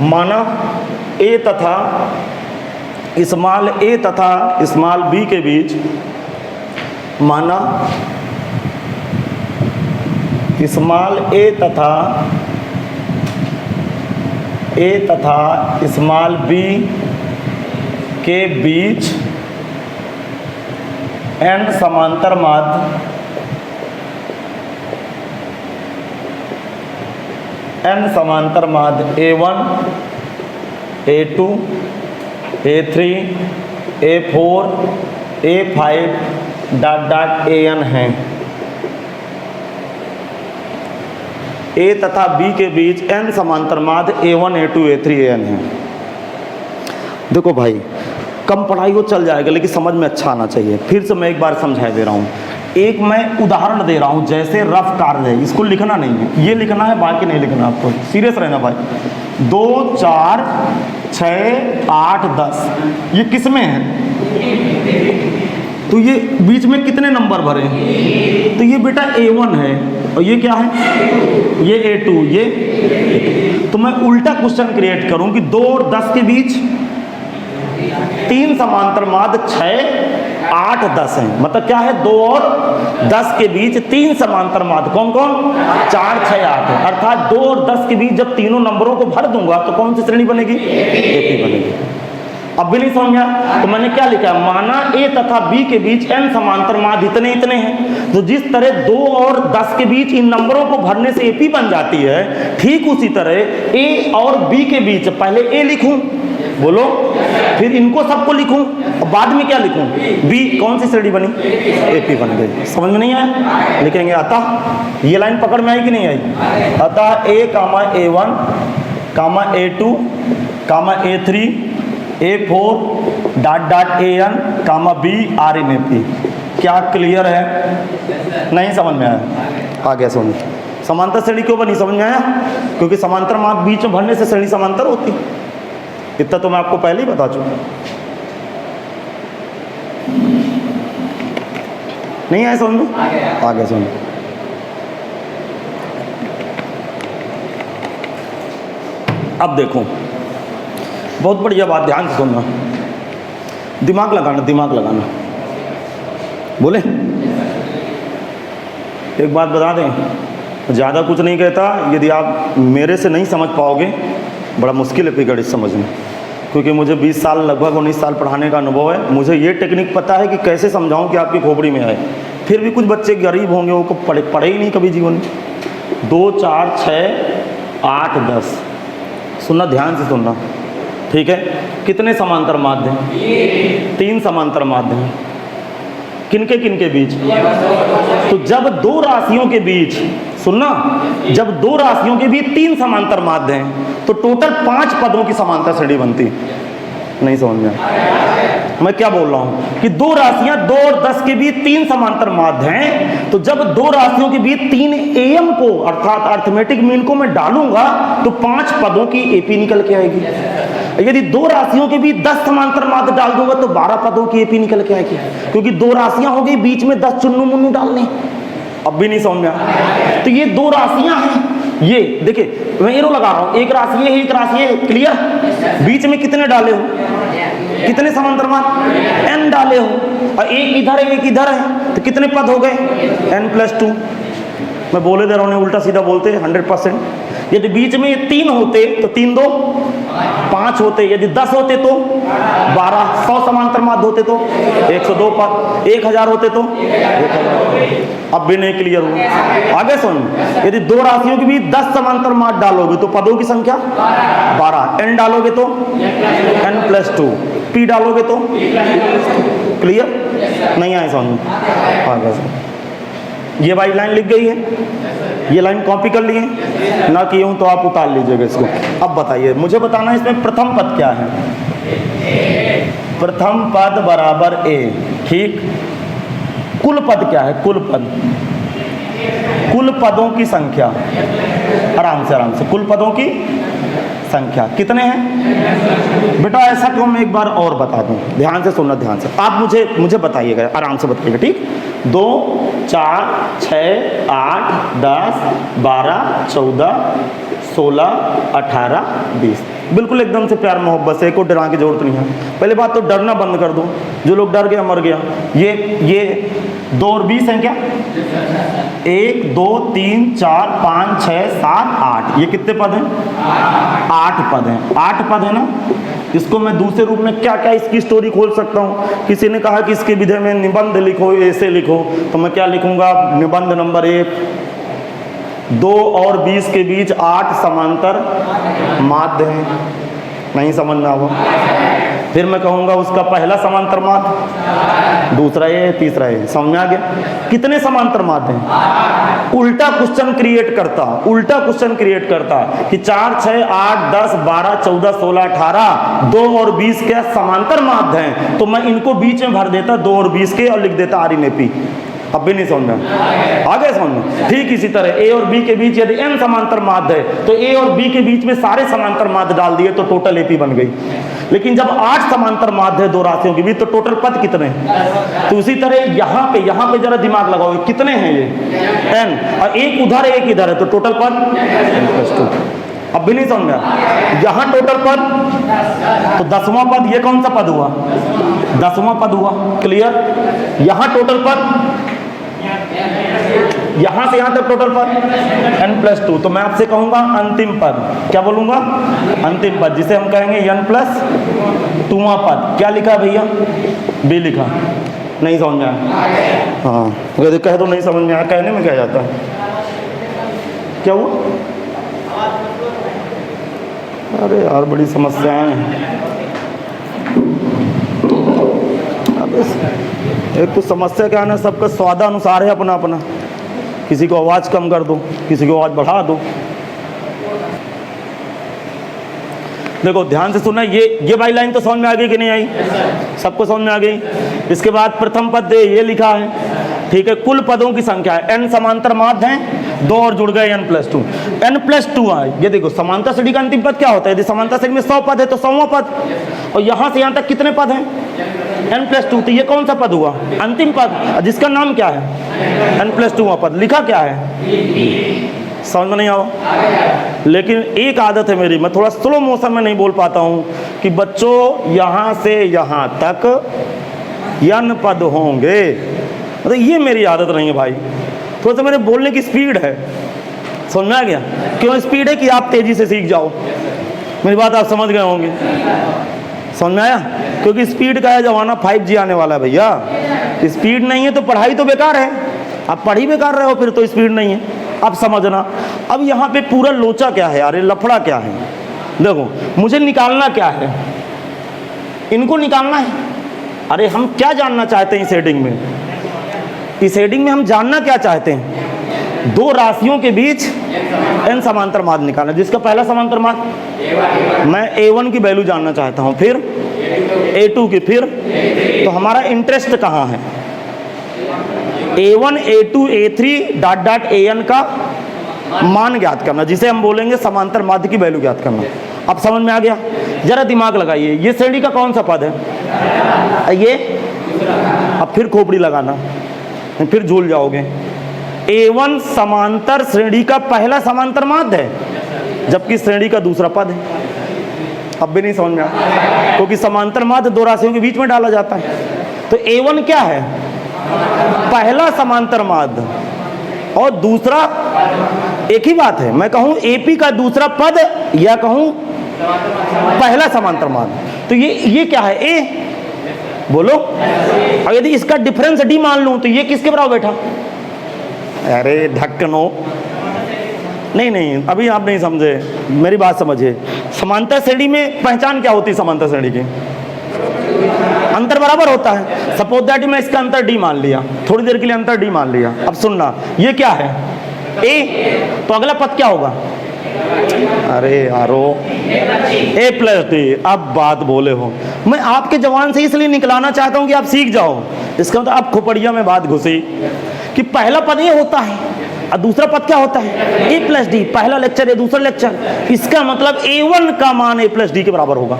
माना ए तथा स्मॉल ए तथा स्मॉल बी के बीच, माना स्मॉल ए तथा स्मॉल बी के बीच एन समांतर माध्य A1, A2, A3, A4, A5 AN हैं। A तथा B के बीच n समांतर माध्य A1, A2, A3, AN हैं। देखो भाई, कम पढ़ाई हो चल जाएगा, लेकिन समझ में अच्छा आना चाहिए। फिर से मैं एक बार समझा दे रहा हूँ। एक मैं उदाहरण दे रहा हूँ, जैसे रफ कार्य है, इसको लिखना नहीं है, ये लिखना है, बाकी नहीं लिखना आपको। सीरियस रहना भाई। 2, 4, 6, 8, 10 ये किस में है? तो ये बीच में कितने नंबर भरे? तो ये बेटा A1 है, और ये क्या है? ये A2, ये। तो मैं उल्टा क्वेश्चन क्रिएट करूं कि 2 और 10 के बीच 3 समांतर माध्य 6, 8, 10 है। मतलब क्या है? 2 और 10 के बीच 3 समांतर माध्य कौन कौन? 4, 6, 8 है। अर्थात 2 और 10 के बीच जब तीनों नंबरों को भर दूंगा तो कौन सी श्रेणी बनेगी? एपी बनेगी। अब भी नहीं समझ में आया? तो मैंने क्या लिखा? माना ए तथा बी के बीच एन समांतर माध्य इतने इतने हैं। तो जिस तरह 2 और 10 के बीच इन नंबरों को भरने से एपी बन जाती है, ठीक उसी तरह ए और बी के बीच पहले ए लिखूं, बोलो, फिर इनको सबको लिखूं, और बाद में क्या लिखूं? बी। कौन सी श्रेणी बनी? एपी बन गई। समझ में नहीं आया? लिखेंगे अतः, ये लाइन पकड़ में आई कि नहीं आई? अतः A, A1, A2, A3, A4 AN, B R in AP। क्या क्लियर है? नहीं समझ में आया? आ गया समझ। समांतर श्रेणी क्यों बनी? समझ में आया? क्योंकि समांतर माध्य बीच में भरने से श्रेणी समांतर होती। इतना तो मैं आपको पहले ही बता चुका। नहीं आया समझ में? आ गया समझ। अब देखो, बहुत बढ़िया बात, ध्यान से सुनना, दिमाग लगाना, दिमाग लगाना। बोले एक बात बता दें, ज़्यादा कुछ नहीं कहता। यदि आप मेरे से नहीं समझ पाओगे, बड़ा मुश्किल है फिगर इस समझ में, क्योंकि मुझे 20 साल, लगभग 19 साल पढ़ाने का अनुभव है। मुझे ये टेक्निक पता है कि कैसे समझाऊं कि आपकी खोपड़ी में आए। फिर भी कुछ बच्चे गरीब होंगे, वो पढ़े ही नहीं कभी जीवन में। 2, 4, 6, 8, 10 सुनना, ध्यान से सुनना, ठीक है? कितने समांतर माध्य हैं? 3 समांतर माध्य हैं। किनके किनके बीच? तो जब 2 राशियों के बीच, सुनना, जब 2 राशियों के बीच 3 समांतर माध्य हैं तो टोटल 5 पदों की समांतर श्रेणी बनती। नहीं समझ में? मैं क्या बोल रहा हूं कि 2 राशियां 2 और 10 के बीच 3 समांतर माध्य हैं, तो जब 2 राशियों के बीच 3 AM को, अर्थात अर्थमेटिक मीन को मैं डालूंगा तो 5 पदों की एपी निकल के आएगी। यदि 2 राशियों के बीच 10 समांतर माध्य डाल दूंगा तो 12 पदों की एपी निकल के आएगी, क्योंकि 2 राशियां हो गई, बीच में 10 चुन्नू मुन्नू डालने। अब भी नहीं समझ में आया? तो ये 2 राशियां हैं। ये देखिए, मैं एरो लगा रहा हूं, एक राशि है, एक राशि है, क्लियर? बीच में कितने डाले हो? कितने समांतर माध्य? n डाले हो, और एक इधर है, एक इधर है, तो कितने पद हो गए? n+2। मैं बोले दे रहा हूँ, उल्टा सीधा बोलते 100%। यदि बीच में ये 3 होते तो 3 2 5 होते, यदि 10 होते तो 12, 100 समांतर माध्य होते तो 102 पद, 1000 होते तो 1000। अब भी नहीं क्लियर हुआ? आगे सुन, यदि 2 राशियों के बीच 10 समांतर माध्य डालोगे तो पदों की संख्या 12, n डालोगे तो n+2, p डालोगे तो क्लियर? नहीं आए समझ? आगे सुन, ये वाली लाइन लिख गई है, ये लाइन कॉपी कर लिए, ना किए हूं तो आप उतार लीजिएगा इसको। अब बताइए, मुझे बताना है इसमें प्रथम पद क्या है? प्रथम पद बराबर a, ठीक। कुल पद क्या है? कुल पद, कुल पदों की संख्या, आराम से कुल पदों की संख्या। कितने हैं बेटा? ऐसा क्यों, मैं एक बार और बता दूं, ध्यान से सुनना, ध्यान से आप मुझे बताइएगा, आराम से बताइएगा, ठीक? 2 4 6 8 10 12 14 16 18 20। बिल्कुल एकदम से प्यार मोहब्बत से, कोई डरा की जरूरत नहीं है। पहले बात तो डरना बंद कर दो, जो लोग डर गया मर गया। ये 2 और 20 हैं क्या? 1 2 3 4 5 6 7 8, ये कितने पद हैं? 8 पद हैं। 8 पद है ना? इसको मैं दूसरे रूप में क्या क्या इसकी स्टोरी खोल सकता हूँ। किसी ने कहा कि इसके विधेय में निबंध लिखो, ऐसे लिखो, तो मैं क्या लिखूंगा? निबंध नंबर 1, 2 और 20 के बीच 8 समांतर माध्य हैं। नहीं समझ में आवा? फिर मैं कहूँगा उसका पहला समांतर माध्य, दूसरा ये, तीसरा ये। समझ में आ गया? कितने समांतर माध्य हैं? उल्टा क्वेश्चन क्रिएट करता कि 4 6 8 10 12 14 16 18 2 और 20 के समांतर माध्य हैं, तो मैं इनको बीच में भर देता 2 और 20 के और लिख देता आर इन एपी। अब भी नहीं समझ में आ गया? समझ में? ठीक इसी तरह ए और बी के बीच यदि n समांतर माध्य है तो ए और बी के बीच में सारे समांतर माध्य डाल दिए तो टोटल एपी बन गई। लेकिन जब 8 समांतर माध्य है दो राशियों के बीच तो टोटल पद कितने हैं? तो उसी तरह यहाँ पे जरा दिमाग लगाओ, कितने हैं ये? n, और एक उधर एक इधर है तो टोटल पद। अब भी नहीं समझ में आया? यहाँ टोटल पद तो 10वां पद, ये कौन सा पद हुआ? 10वां पद हुआ। क्लियर? यहाँ टोटल पद, यहां से यहां तक टोटल पद n+2, तो मैं आपसे कहूंगा अंतिम पद। क्या बोलूंगा? अंतिम पद, जिसे हम कहेंगे n+2वां पद। क्या लिखा भैया? बी लिखा। नहीं समझ में आया? हाँ, अगर कह दो नहीं समझ में आया, कहने में क्या जाता है? क्या हुआ? अरे यार बड़ी समस्याएं हैं। एक तो समस्या क्या है ना, सबका स्वादानुसार है अपना अपना। किसी को आवाज़ कम कर दो, किसी को आवाज़ बढ़ा दो। देखो ध्यान से सुनना, ये वाली लाइन तो समझ में आ गई कि नहीं आई? सबको समझ में आ गई? इसके बाद प्रथम पद ये लिखा है, ठीक है? कुल पदों की संख्या है, n समांतर माध्य हैं, 2 और जुड़ गए n+2। n+2 आए, ये देखो समांतर श्रेणी का अंतिम पद क्या होता है? यदि समांतर श्रेणी में 100 पद है तो 100वां पद, और यहाँ से यहाँ तक कितने पद हैं? n+2, तो ये कौन सा पद हुआ? अंतिम पद, जिसका नाम क्या है? n+2वां पद। लिखा क्या है? समझ में नहीं आओ? लेकिन एक आदत है मेरी, मैं थोड़ा स्लो मोशन में नहीं बोल पाता हूँ कि बच्चों यहाँ से यहाँ तक n पद होंगे, मतलब ये मेरी आदत नहीं है भाई। थोड़ा सा मेरे बोलने की स्पीड है, समझ में आ गया? क्यों स्पीड है? कि आप तेजी से सीख जाओ। मेरी बात आप समझ गए होंगे, समझ में आया? क्योंकि स्पीड का है जमाना, 5G आने वाला है भैया। स्पीड नहीं है तो पढ़ाई तो बेकार है, आप पढ़ ही बेकार रहे हो फिर तो स्पीड नहीं है। अब समझना, अब यहाँ पे पूरा लोचा क्या है यार, ये लफड़ा क्या है? देखो मुझे निकालना क्या है? इनको निकालना है। अरे हम क्या जानना चाहते हैं इस हेडिंग में? इस हेडिंग में हम जानना क्या चाहते हैं? दो राशियों के बीच n समांतर माध्य निकालना, जिसका पहला समांतर माध्य मैं a1 की वैल्यू जानना चाहता हूँ, फिर a2 की, फिर तो हमारा इंटरेस्ट कहाँ है? a1 a2 a3 dot dot an का मान ज्ञात करना, जिसे हम बोलेंगे समांतर माध्य की वैल्यू ज्ञात करना। अब समझ में आ गया? जरा दिमाग लगाइए, ये श्रेणी का कौन सा पद है? ये। अब फिर खोपड़ी लगाना, फिर झूल जाओगे। a1 समांतर श्रेणी का पहला समांतर माध्य है, जबकि श्रेणी का दूसरा पद है। अब भी नहीं समझ में आया? क्योंकि समांतर माध्य दो राशियों के बीच में डाला जाता है। तो a1 क्या है? पहला समांतर माध्य, और दूसरा एक ही बात है, मैं कहूं AP का दूसरा पद या कहूं पहला समांतर माध्य। तो ये क्या है? A बोलो। और यदि इसका डिफरेंस D मान लूं तो ये किसके बराबर बैठा? अरे ढक्कनो, नहीं अभी आप नहीं समझे, मेरी बात समझिए। समांतर श्रेणी में पहचान क्या होती है? समांतर श्रेणी की अंतर बराबर होता है। सपोज दैट मैं इसका अंतर D मान लिया, थोड़ी देर के लिए अंतर D मान लिया। अब सुनना, ये क्या है? A, तो अगला पद क्या होगा? अरे यारो A+D। अब बात बोले हो, मैं आपके जवान से इसलिए निकलाना चाहता हूं कि आप सीख जाओ। इसका मतलब आप खोपड़िया में बात घुसी कि पहला पद ये होता है, और दूसरा पद क्या होता है ए प्लस डी। पहला लेक्चर है, दूसरा लेक्चर, इसका मतलब A1 का मान ए प्लस डी के बराबर होगा।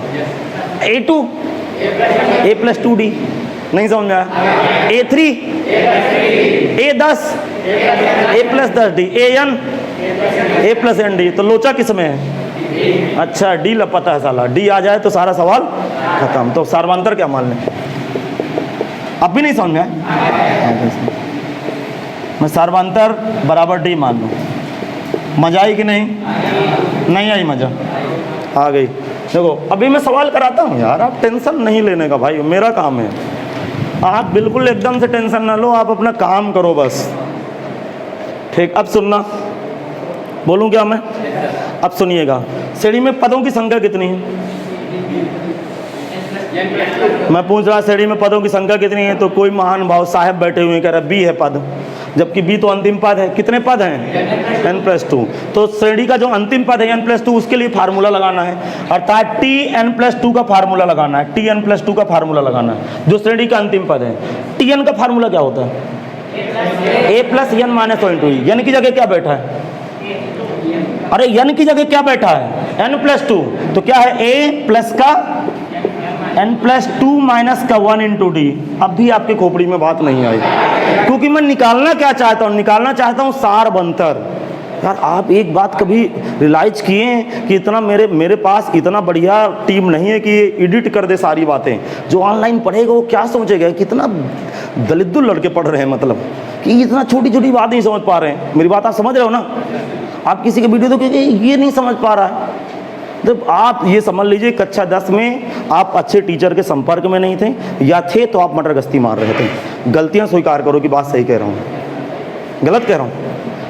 A2 ए प्लस 2D, नहीं समझ में आया। A3 A10 A plus 10D, AN A plus ND। तो लोचा किस में है? अच्छा डी लपता है साला, डी आ जाए तो सारा सवाल खत्म। तो सार्वंतर क्या मान लें? अब भी नहीं समझ में आया? मैं सार्वंतर बराबर डी मान लूँ। मजा आई कि नहीं? नहीं आई मजा? आ गई। देखो अभी मैं सवाल कराता हूँ यार, आप टेंशन नहीं लेने का भाई, मेरा काम है। आप बिल्कुल एकदम से टेंशन ना लो, आप अपना काम करो बस, ठीक। अब सुनना, बोलूँ क्या मैं? अब सुनिएगा, श्रेणी में पदों की संख्या कितनी है? मैं पूछ रहा श्रेणी में पदों की संख्या कितनी है, तो कोई महान भाव साहब बैठे हुए कह रहा बी है पद, जबकि बी तो अंतिम पद है। कितने पद हैं? n+2। तो श्रेणी का जो अंतिम पद है n+2, उसके लिए फार्मूला लगाना है, अर्थात Tn+2 का फार्मूला लगाना है। Tn+2 का फार्मूला लगाना है जो श्रेणी का अंतिम पद है। Tn का फार्मूला क्या होता है? a plus n minus one into n की जगह क्या बैठा है? अरे n की जगह क्या बैठा है? n+2। तो क्या है? a प्लस का n+2 माइनस का 1 इंटू डी। अब भी आपके खोपड़ी में बात नहीं आई, क्योंकि मैं निकालना क्या चाहता हूँ? निकालना चाहता हूँ सारबंतर। यार आप एक बात कभी रियलाइज किए कि इतना मेरे पास इतना बढ़िया टीम नहीं है कि ये एडिट कर दे सारी बातें। जो ऑनलाइन पढ़ेगा वो क्या सोचेगा, कितना दलिद्दुल लड़के पढ़ रहे हैं, मतलब कि इतना छोटी छोटी बात नहीं समझ पा रहे हैं। मेरी बात आप समझ रहे हो ना? आप किसी के वीडियो देखोगे ये नहीं समझ पा रहा है, तो आप ये समझ लीजिए कक्षा 10 में आप अच्छे टीचर के संपर्क में नहीं थे, या थे तो आप मटर गश्ती मार रहे थे। गलतियां स्वीकार करो कि बात सही कह रहा हूँ, गलत कह रहा हूँ।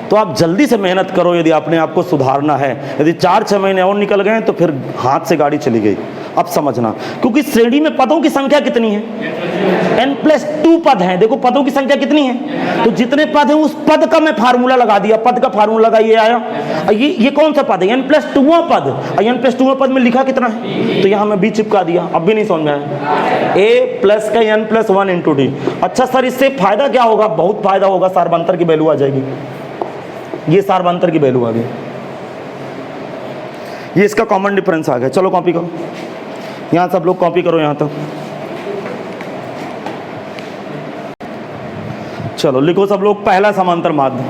तो आप जल्दी से मेहनत करो यदि अपने आप को सुधारना है। यदि 4-6 महीने और निकल गए तो फिर हाथ से गाड़ी चली गई। अब समझना, क्योंकि श्रेणी में पदों की संख्या कितनी है? n+2 पद हैं। देखो पदों की संख्या कितनी है, तो जितने पद हैं उस पद का मैं फार्मूला लगा दिया। पद का फार्मूला लगा, ये आया। ये कौन सा पद है? n+2वां पद। n+2वां पद में लिखा कितना है, तो यहाँ मैं b चिपका दिया। अब भी नहीं समझ में आया? a प्लस का n+1 इंटू डी। अच्छा सर इससे फायदा क्या होगा? बहुत फायदा होगा, सार्वंतर की वैल्यू आ जाएगी। ये सार्वंतर की वैल्यू आ गई, ये इसका कॉमन डिफरेंस आ गया। चलो कॉपी करो, यहाँ सब लोग कॉपी करो यहाँ तक। चलो लिखो सब लोग, पहला समांतर माध्य।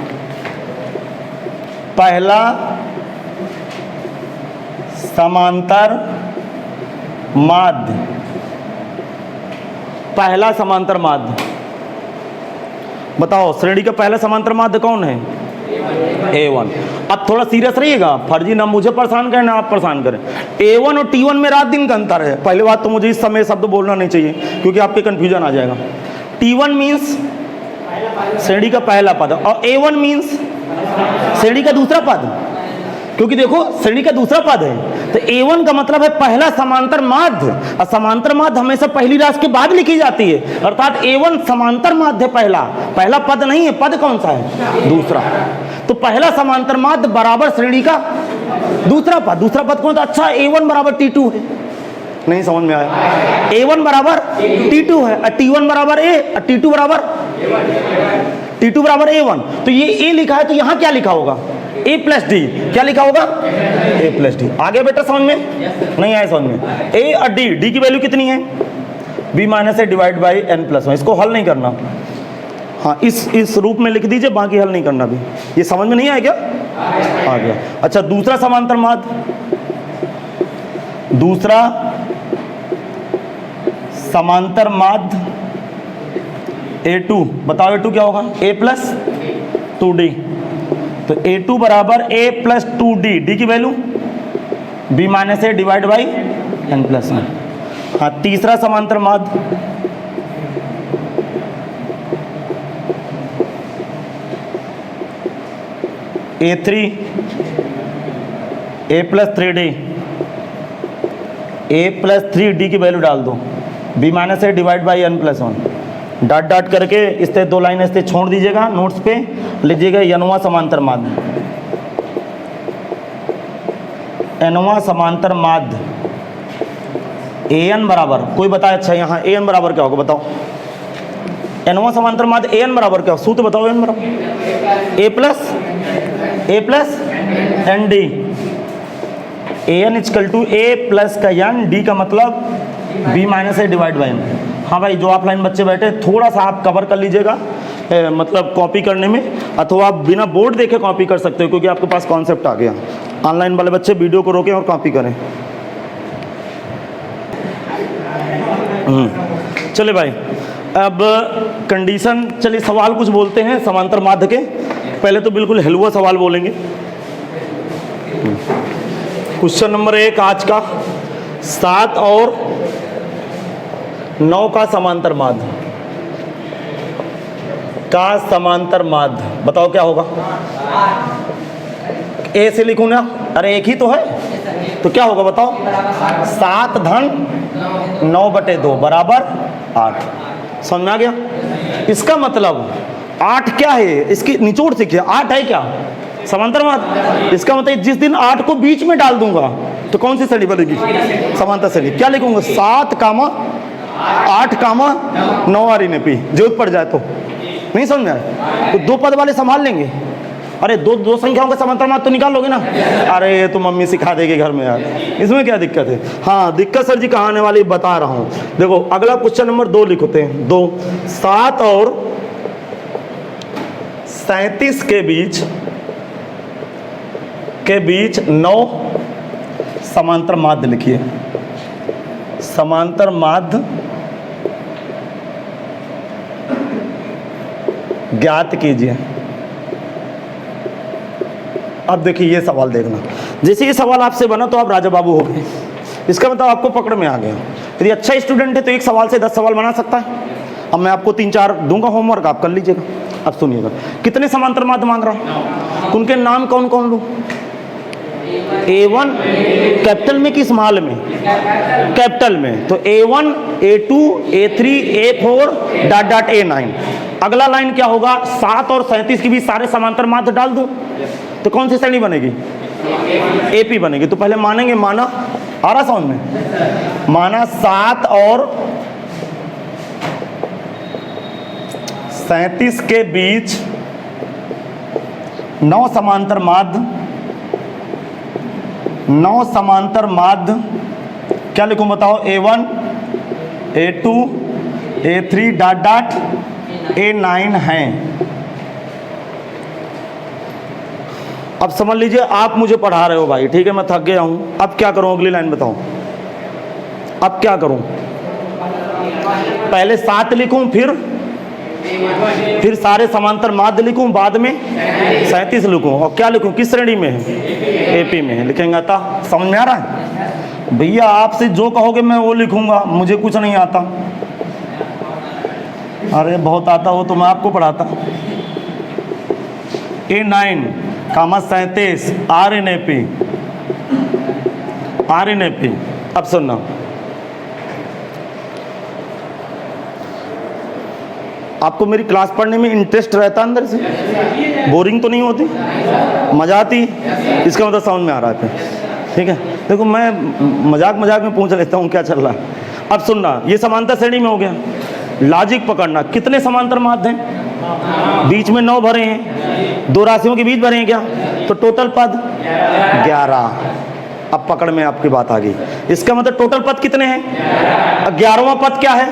पहला समांतर माध्य, पहला समांतर माध्य। बताओ श्रेणी का पहला समांतर माध्य कौन है? A1। अब थोड़ा सीरियस रहिएगा, फर्जी ना मुझे परेशान करें ना आप परेशान करें। A1 और T1 में रात दिन का अंतर है। पहली बात तो मुझे इस समय शब्द बोलना नहीं चाहिए, क्योंकि आपके कंफ्यूजन आ जाएगा। T1 मीन्स श्रेणी का पहला पद, और A1 मीन्स श्रेणी का दूसरा पद, क्योंकि देखो श्रेणी का दूसरा पद है। तो A1 का मतलब है पहला समांतर माध्य, और समांतर माध्य हमेशा पहली राशि के बाद लिखी जाती है, अर्थात A1 समांतर माध्य पहला पद नहीं है। पद कौन सा है? दूसरा। तो पहला समांतर माध्य बराबर श्रेणी का दूसरा पद। दूसरा पद कौन सा? अच्छा A1 बराबर T2 है। नहीं समझ में आया? A1 बराबर T2 है, और T1 बराबर A, और T2 बराबर A1। तो ये A लिखा है, तो यहाँ क्या लिखा होगा? A plus D. क्या लिखा होगा? A plus D. आगे बेटा समझ में नहीं आया? समझ में? A और D की वैल्यू कितनी है? B minus a divide by n+1। इसको हल नहीं करना, हाँ इस रूप में लिख दीजिए, बाकी हल नहीं करना। भी ये समझ में नहीं आया क्या? आ गया। अच्छा दूसरा समांतर माध्य, दूसरा समांतर माध्य A2। बताओ A2 क्या होगा? A plus 2D। तो A2 बराबर A प्लस 2D। डी की value B minus a divide by n+1। हाँ तीसरा समांतर माध्य A3 A plus 3D। A plus 3D की वैल्यू डाल दो, B minus a divide by n+1। Dot dot करके इस तरह 2 लाइन ऐसे छोड़ दीजिएगा, नोट्स पे लीजिएगा nवां समांतर माध्य। nवां समांतर माध्य AN बराबर, कोई बताए? अच्छा यहाँ AN बराबर क्या होगा बताओ? एनवा समांतर माध्य ए एन बराबर क्या, सूत्र बताओ। एन बराबर a plus n d, a n equal to a plus का एन, डी का मतलब b minus a divide by n. हाँ भाई, जो ऑफलाइन बच्चे बैठे थोड़ा सा आप कवर कर लीजिएगा, मतलब कॉपी करने में, अथवा आप बिना बोर्ड देखे कॉपी कर सकते हो क्योंकि आपके पास कॉन्सेप्ट आ गया। ऑनलाइन वाले बच्चे वीडियो को रोकें और कॉपी करें। चले भाई, अब कंडीशन, चलिए सवाल कुछ बोलते हैं समांतर माध्य के। पहले तो बिल्कुल हलवा सवाल बोलेंगे। क्वेश्चन नंबर 1 आज का, 7 और 9 का समांतर माध्य बताओ क्या होगा। ए से लिखूं ना, अरे एक ही तो है, तो क्या होगा बताओ। 7 धन 9/2 बराबर 8। समझ में आ गया। इसका मतलब 8 क्या है, इसकी निचोड़ सीखिए। 8 है क्या, समांतर माध्य। इसका मतलब जिस दिन 8 को बीच में डाल दूंगा तो कौन सी श्रेणी बनेगी, समांतर श्रेणी। क्या लिखूंगा, 7, 8, 9 आर इन पी, जरूरत पड़ जाए तो। नहीं समझ में आया तो 2 पद वाले संभाल लेंगे। अरे दो संख्याओं का समांतर माध्य तो निकाल लोगे ना। अरे ये तो मम्मी सिखा देगी घर में यार, इसमें क्या दिक्कत है। हाँ दिक्कत सर जी कहाँ आने वाली बता रहा हूँ। देखो अगला क्वेश्चन नंबर 2 लिखते हैं। 2, 7 और 37 के बीच 9 समांतर माध्य लिखिए। समांतर माध्य ज्ञात कीजिए। अब देखिए ये सवाल देखना, जैसे ये सवाल आपसे बना तो आप राजा बाबू हो गए। इसका मतलब आपको पकड़ में आ गया। यदि अच्छा स्टूडेंट है तो एक सवाल से 10 सवाल बना सकता है। अब मैं आपको 3-4 दूंगा होमवर्क, आप कर लीजिएगा। अब सुनिएगा, कितने समांतर माध्य मांग रहा हूं, उनके नाम कौन कौन लूं। A1 कैपिटल में कि स्मॉल में, कैपिटल में, तो A1, A2, A3, A4 dot A9। अगला लाइन क्या होगा, 7 और 37 के बीच सारे समांतर माध्य डाल दूं तो कौन सी श्रेणी बनेगी, AP बनेगी। तो पहले मानेंगे, माना आ रहा समझ में, माना 7 और 37 के बीच 9 समांतर माध्य, 9 समांतर माध्य क्या लिखूं बताओ। A1, A2, A3 dot A9 हैं। अब समझ लीजिए आप मुझे पढ़ा रहे हो भाई, ठीक है, मैं थक गया हूं। अब क्या करूं, अगली लाइन बताओ। अब क्या करूं, पहले 7 लिखूं, फिर सारे समांतर माध्य लिखूं, बाद में 37 लिखूं, और क्या लिखूं, किस श्रेणी में है, AP में है। लिखेंगे आता, समझ में आ रहा है भैया। आपसे जो कहोगे मैं वो लिखूंगा, मुझे कुछ नहीं आता। अरे बहुत आता हो तो मैं आपको पढ़ाता। A9, 37 RNAP। अब सुनना, आपको मेरी क्लास पढ़ने में इंटरेस्ट रहता अंदर से, बोरिंग तो नहीं होती, मजा आती, इसका मतलब समझ में आ रहा है। ठीक है, देखो मैं मजाक में पूछ लेता हूँ क्या चल रहा है। अब सुनना, ये समांतर श्रेणी में हो गया। लॉजिक पकड़ना, कितने समांतर माध्य हैं, बीच में 9 भरे हैं, 2 राशियों के बीच भरे हैं क्या, तो टोटल पद 11। अब पकड़ में आपकी बात आ गई। इसका मतलब टोटल पद कितने हैं, 11वां पद क्या है,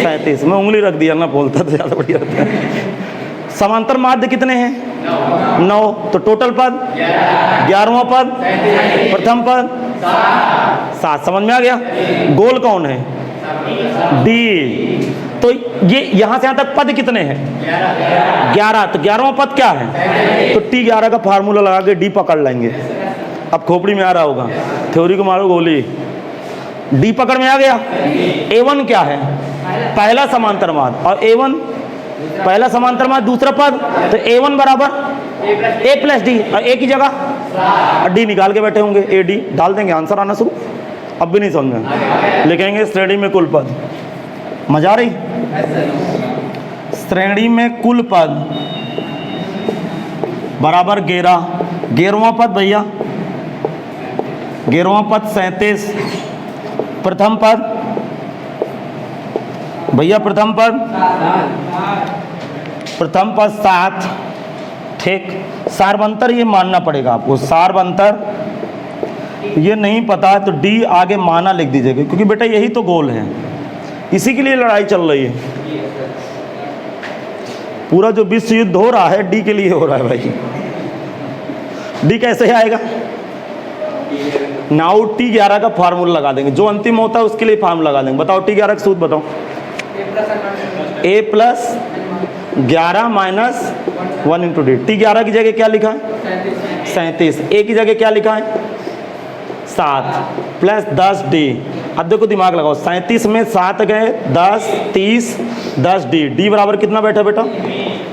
37। मैं उंगली रख दिया ना, बोलता तो ज्यादा बढ़िया रहता है। समांतर माध्य कितने हैं, 9, तो टोटल पद 11वां पद, प्रथम पद 7। समझ में आ गया। गोल कौन है, D। तो ये यहां से यहां तक पद कितने हैं, 11। तो 11वां पद क्या है, तो T11 का फार्मूला लगा के D पकड़ लेंगे। अब खोपड़ी में आ रहा होगा, थ्योरी को मारो गोली। D पकड़ में आ गया। A1 क्या है, पहला समांतर माध्य, और A1 पहला समांतर माध्य दूसरा पद, तो A1 बराबर A प्लस D, और A की जगह D निकाल के बैठे होंगे, AD डाल देंगे, आंसर आना शुरू। अब भी नहीं समझ में, लिखेंगे श्रेणी में कुल पद। मजा आ रही, श्रेणी में कुल पद बराबर 11। 11वां पद भैया, 11वां पद 37, प्रथम पद भैया, प्रथम पद प्रथम पद 7, ठीक। सार्वंतर ये मानना पड़ेगा आपको, सार्वंतर ये नहीं पता तो डी आगे माना लिख दीजिएगा, क्योंकि बेटा यही तो गोल है, इसी के लिए लड़ाई चल रही है। पूरा जो विश्व युद्ध हो रहा है डी के लिए हो रहा है भाई। डी कैसे आएगा? नाउ T11 का फार्मूला लगा देंगे, जो अंतिम होता है उसके लिए फार्मूला लगा देंगे। बताओ T11 का सूत्र बताओ। A+11 minus 1 into D. T11 की जगह क्या लिखा है? 37। ए की जगह क्या लिखा है? 7 प्लस 10 डी। अब देखो दिमाग लगाओ, 37 में 7 गए, 10 30 10 डी। डी बराबर कितना बैठा बेटा?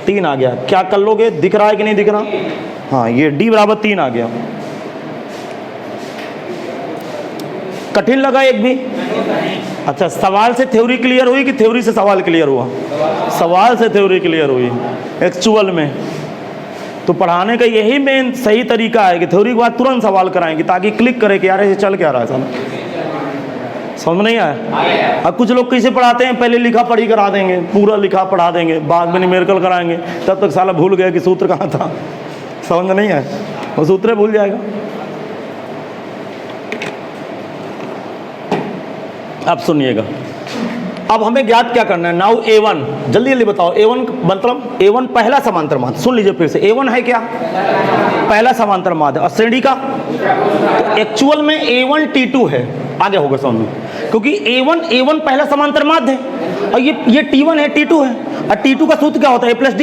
3 आ गया। क्या कर लोगे? दिख रहा है कि नहीं दिख रहा? हाँ, ये डी बराबर 3 आ गया। कठिन लगा एक भी? अच्छा, सवाल से थ्योरी क्लियर हुई कि थ्योरी से सवाल क्लियर हुआ? सवाल से थ्योरी क्लियर हुई एक्चुअल में। तो पढ़ाने का यही मेन सही तरीका है कि थ्योरी के बाद तुरंत सवाल कराएंगे, ताकि क्लिक करे कि यार ये चल क्या रहा है। समझ नहीं आया? अब कुछ लोग कैसे पढ़ाते हैं, पहले लिखा पढ़ी करा देंगे, पूरा लिखा पढ़ा देंगे, बाद में न्यूमेरिकल कराएंगे, तब तक साला भूल गया कि सूत्र कहाँ था। समझ नहीं आया? वो सूत्र भूल जाएगा। अब सुनिएगा, अब हमें ज्ञात क्या करना है। नाउ A1, जल्दी जल्दी बताओ। A1 मतलब A1 पहला समांतर माध्य। सुन लीजिए फिर से, A1 है क्या? पहला समांतर माध्य। और श्रेणी का तो एक्चुअल में A1 T2 है। आगे होगा समझ में, क्योंकि A1 पहला समांतर माध्य है, और ये T1 है, T2 है। और T2 का सूत्र क्या होता है? A+D।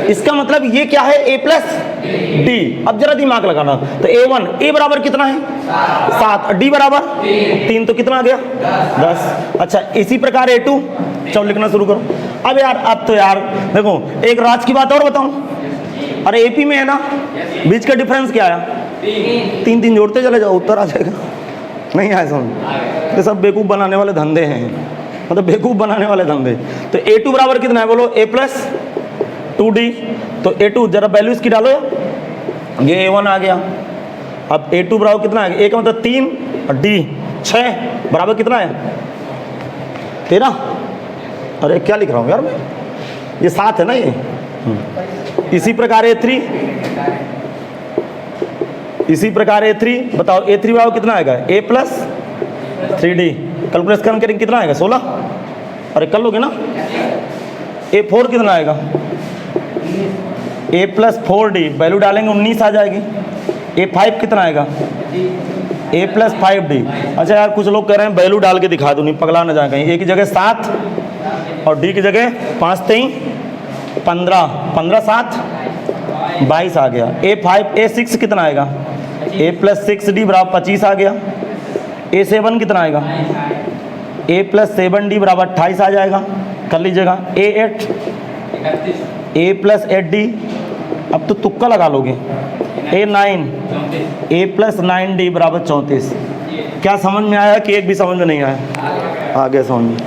इसका मतलब ये क्या है? A+D। अब जरा दिमाग लगाना, तो A1 A बराबर कितना है? 7, और D बराबर 3, तो कितना आ गया? 10। अच्छा, इसी प्रकार A2। चलो लिखना शुरू करो। अब यार, अब तो यार देखो, एक राज की बात और बताऊं। अरे AP में है ना, बीच का डिफरेंस क्या आया? 3 जोड़ते चले जाओ, उत्तर आ जाएगा। नहीं आया समझ? ये सब बेवकूफ़ बनाने वाले धंधे हैं, मतलब बेवकूफ़ बनाने वाले धंधे। तो A2 बराबर कितना है बोलो? A+2D। तो A2 जरा वैल्यू इसकी डालो, ये A1 आ गया। अब A2 बराबर कितना है? A का मतलब 3 और D 6 बराबर कितना है? 13। अरे क्या लिख रहा हूँ यार मैं, ये 7 है ना ये। इसी प्रकार A3, इसी प्रकार A3 बताओ। A3 बराबर कितना आएगा? A+3D। कैलकुलेशन करेंगे कितना आएगा? 16। अरे कर लोगे ना? A4 कितना आएगा? A+4D, वैल्यू डालेंगे 19 आ जाएगी। A5 कितना आएगा? A+5D। अच्छा यार, कुछ लोग कह रहे हैं वैल्यू डाल के दिखा दो, नहीं पगला ना जाए कहीं। A की जगह 7 और D की जगह 5 3 15, 15 7 22 आ गया। A6 कितना आएगा? A+6D बराबर 25 आ गया। A7 कितना आएगा? A+7D बराबर 28 आ जाएगा। कर लीजिएगा। A8, A+8D, अब तो तुक्का लगा लोगे। A9, A+9D बराबर 34। क्या समझ में आया कि एक भी समझ में नहीं आया? आ गया समझ में।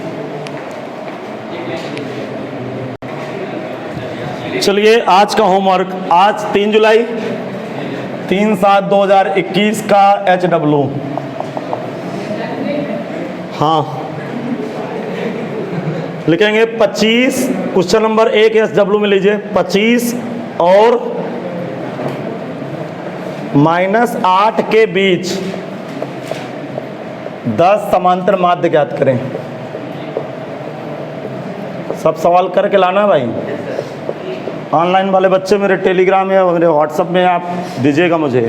चलिए आज का होमवर्क, आज 3 जुलाई 3/7/2021 का HW। हाँ लिखेंगे 25, क्वेश्चन नंबर 1 SW में लीजिए 25 और -8 के बीच 10 समांतर माध्य ज्ञात करें। सब सवाल करके लाना भाई। ऑनलाइन वाले बच्चे मेरे टेलीग्राम या मेरे व्हाट्सएप में आप दीजिएगा मुझे।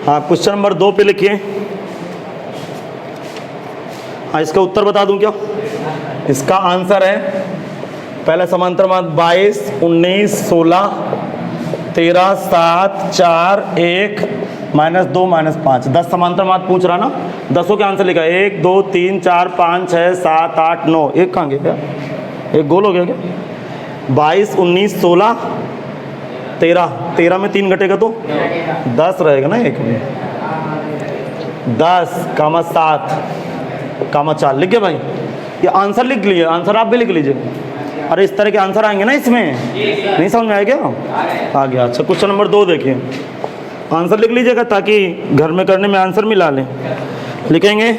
हाँ, क्वेश्चन नंबर 2 पे लिखिए। हाँ, इसका उत्तर बता दूं क्या? इसका आंसर है पहला समांतर माध्य 22 19 16 13 7 4 1 -2 -5। 10 समांतर माध्य पूछ रहा ना, 10 के आंसर लिखा 1 2 3 4 5 6 7 8 9। एक कहाँ गया? एक गोल हो गया क्या? 22 19 16 13, 13 में 3 घटेगा तो 10 रहेगा ना। एक में 10, 7, 4 लिख गए भाई। ये आंसर लिख लीजिए, आंसर आप भी लिख लीजिए। अरे इस तरह के आंसर आएंगे ना इसमें, नहीं समझ में आएगा? आ गया। अच्छा, क्वेश्चन नंबर 2 देखिए, आंसर लिख लीजिएगा ताकि घर में करने में आंसर मिला लें। लिखेंगे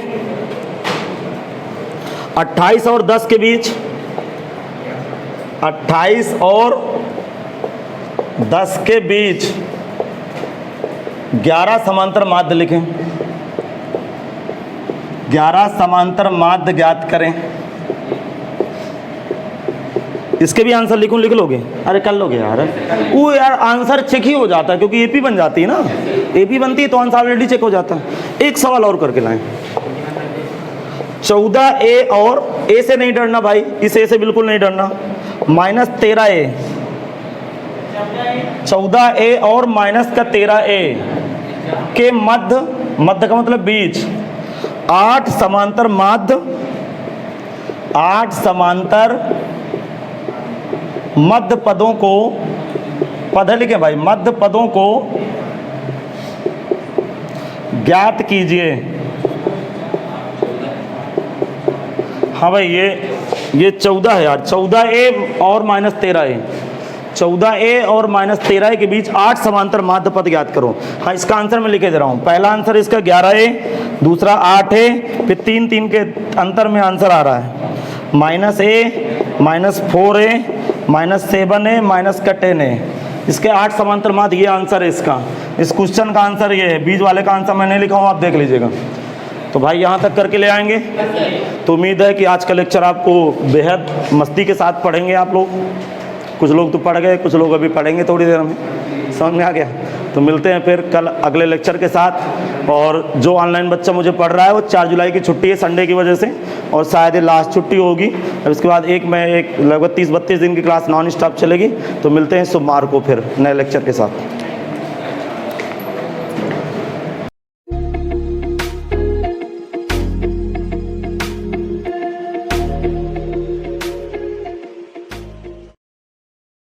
28 और 10 के बीच 28 और 10 के बीच 11 समांतर माध्य लिखें। 11 समांतर माध्य ज्ञात करें। इसके भी आंसर लिखूं, लिख लोगे? अरे कर लोगे यार, वो यार आंसर चेक ही हो जाता है क्योंकि एपी बन जाती है ना, एपी बनती है तो आंसर ऑलरेडी चेक हो जाता है। एक सवाल और करके लाएं। 14A और ए से नहीं डरना भाई, इस ए से बिल्कुल नहीं डरना, -13A, 14A और -13A के मध्य, मध्य का मतलब बीच, 8 समांतर माध्य, 8 समांतर मध्य पदों को, पद लिखे भाई, मध्य पदों को ज्ञात कीजिए। हाँ भाई ये 14 है यार, 14A और -13A, 14A और -13A के बीच 8 समांतर माध्य पद ज्ञात करो। हाँ इसका आंसर मैं लिखे दे रहा हूँ। पहला आंसर इसका 11A, दूसरा 8 है, फिर 3 के अंतर में आंसर आ रहा है -A, -4A, -7A, -10A। इसके 8 समांतर माध्य, ये आंसर है इसका। इस क्वेश्चन का आंसर ये है, बीज वाले का आंसर मैं नहीं लिखा हूँ, आप देख लीजिएगा। तो भाई यहाँ तक करके ले आएंगे। तो उम्मीद है कि आज का लेक्चर आपको बेहद मस्ती के साथ पढ़ेंगे आप लोग। कुछ लोग तो पढ़ गए, कुछ लोग अभी पढ़ेंगे थोड़ी देर में। समझ में आ गया? तो मिलते हैं फिर कल अगले लेक्चर के साथ। और जो ऑनलाइन बच्चा मुझे पढ़ रहा है वो 4 जुलाई की छुट्टी है संडे की वजह से, और शायद ये लास्ट छुट्टी होगी। अब इसके बाद एक लगभग 30-32 दिन की क्लास नॉन स्टॉप चलेगी। तो मिलते हैं सोमवार को फिर नए लेक्चर के साथ।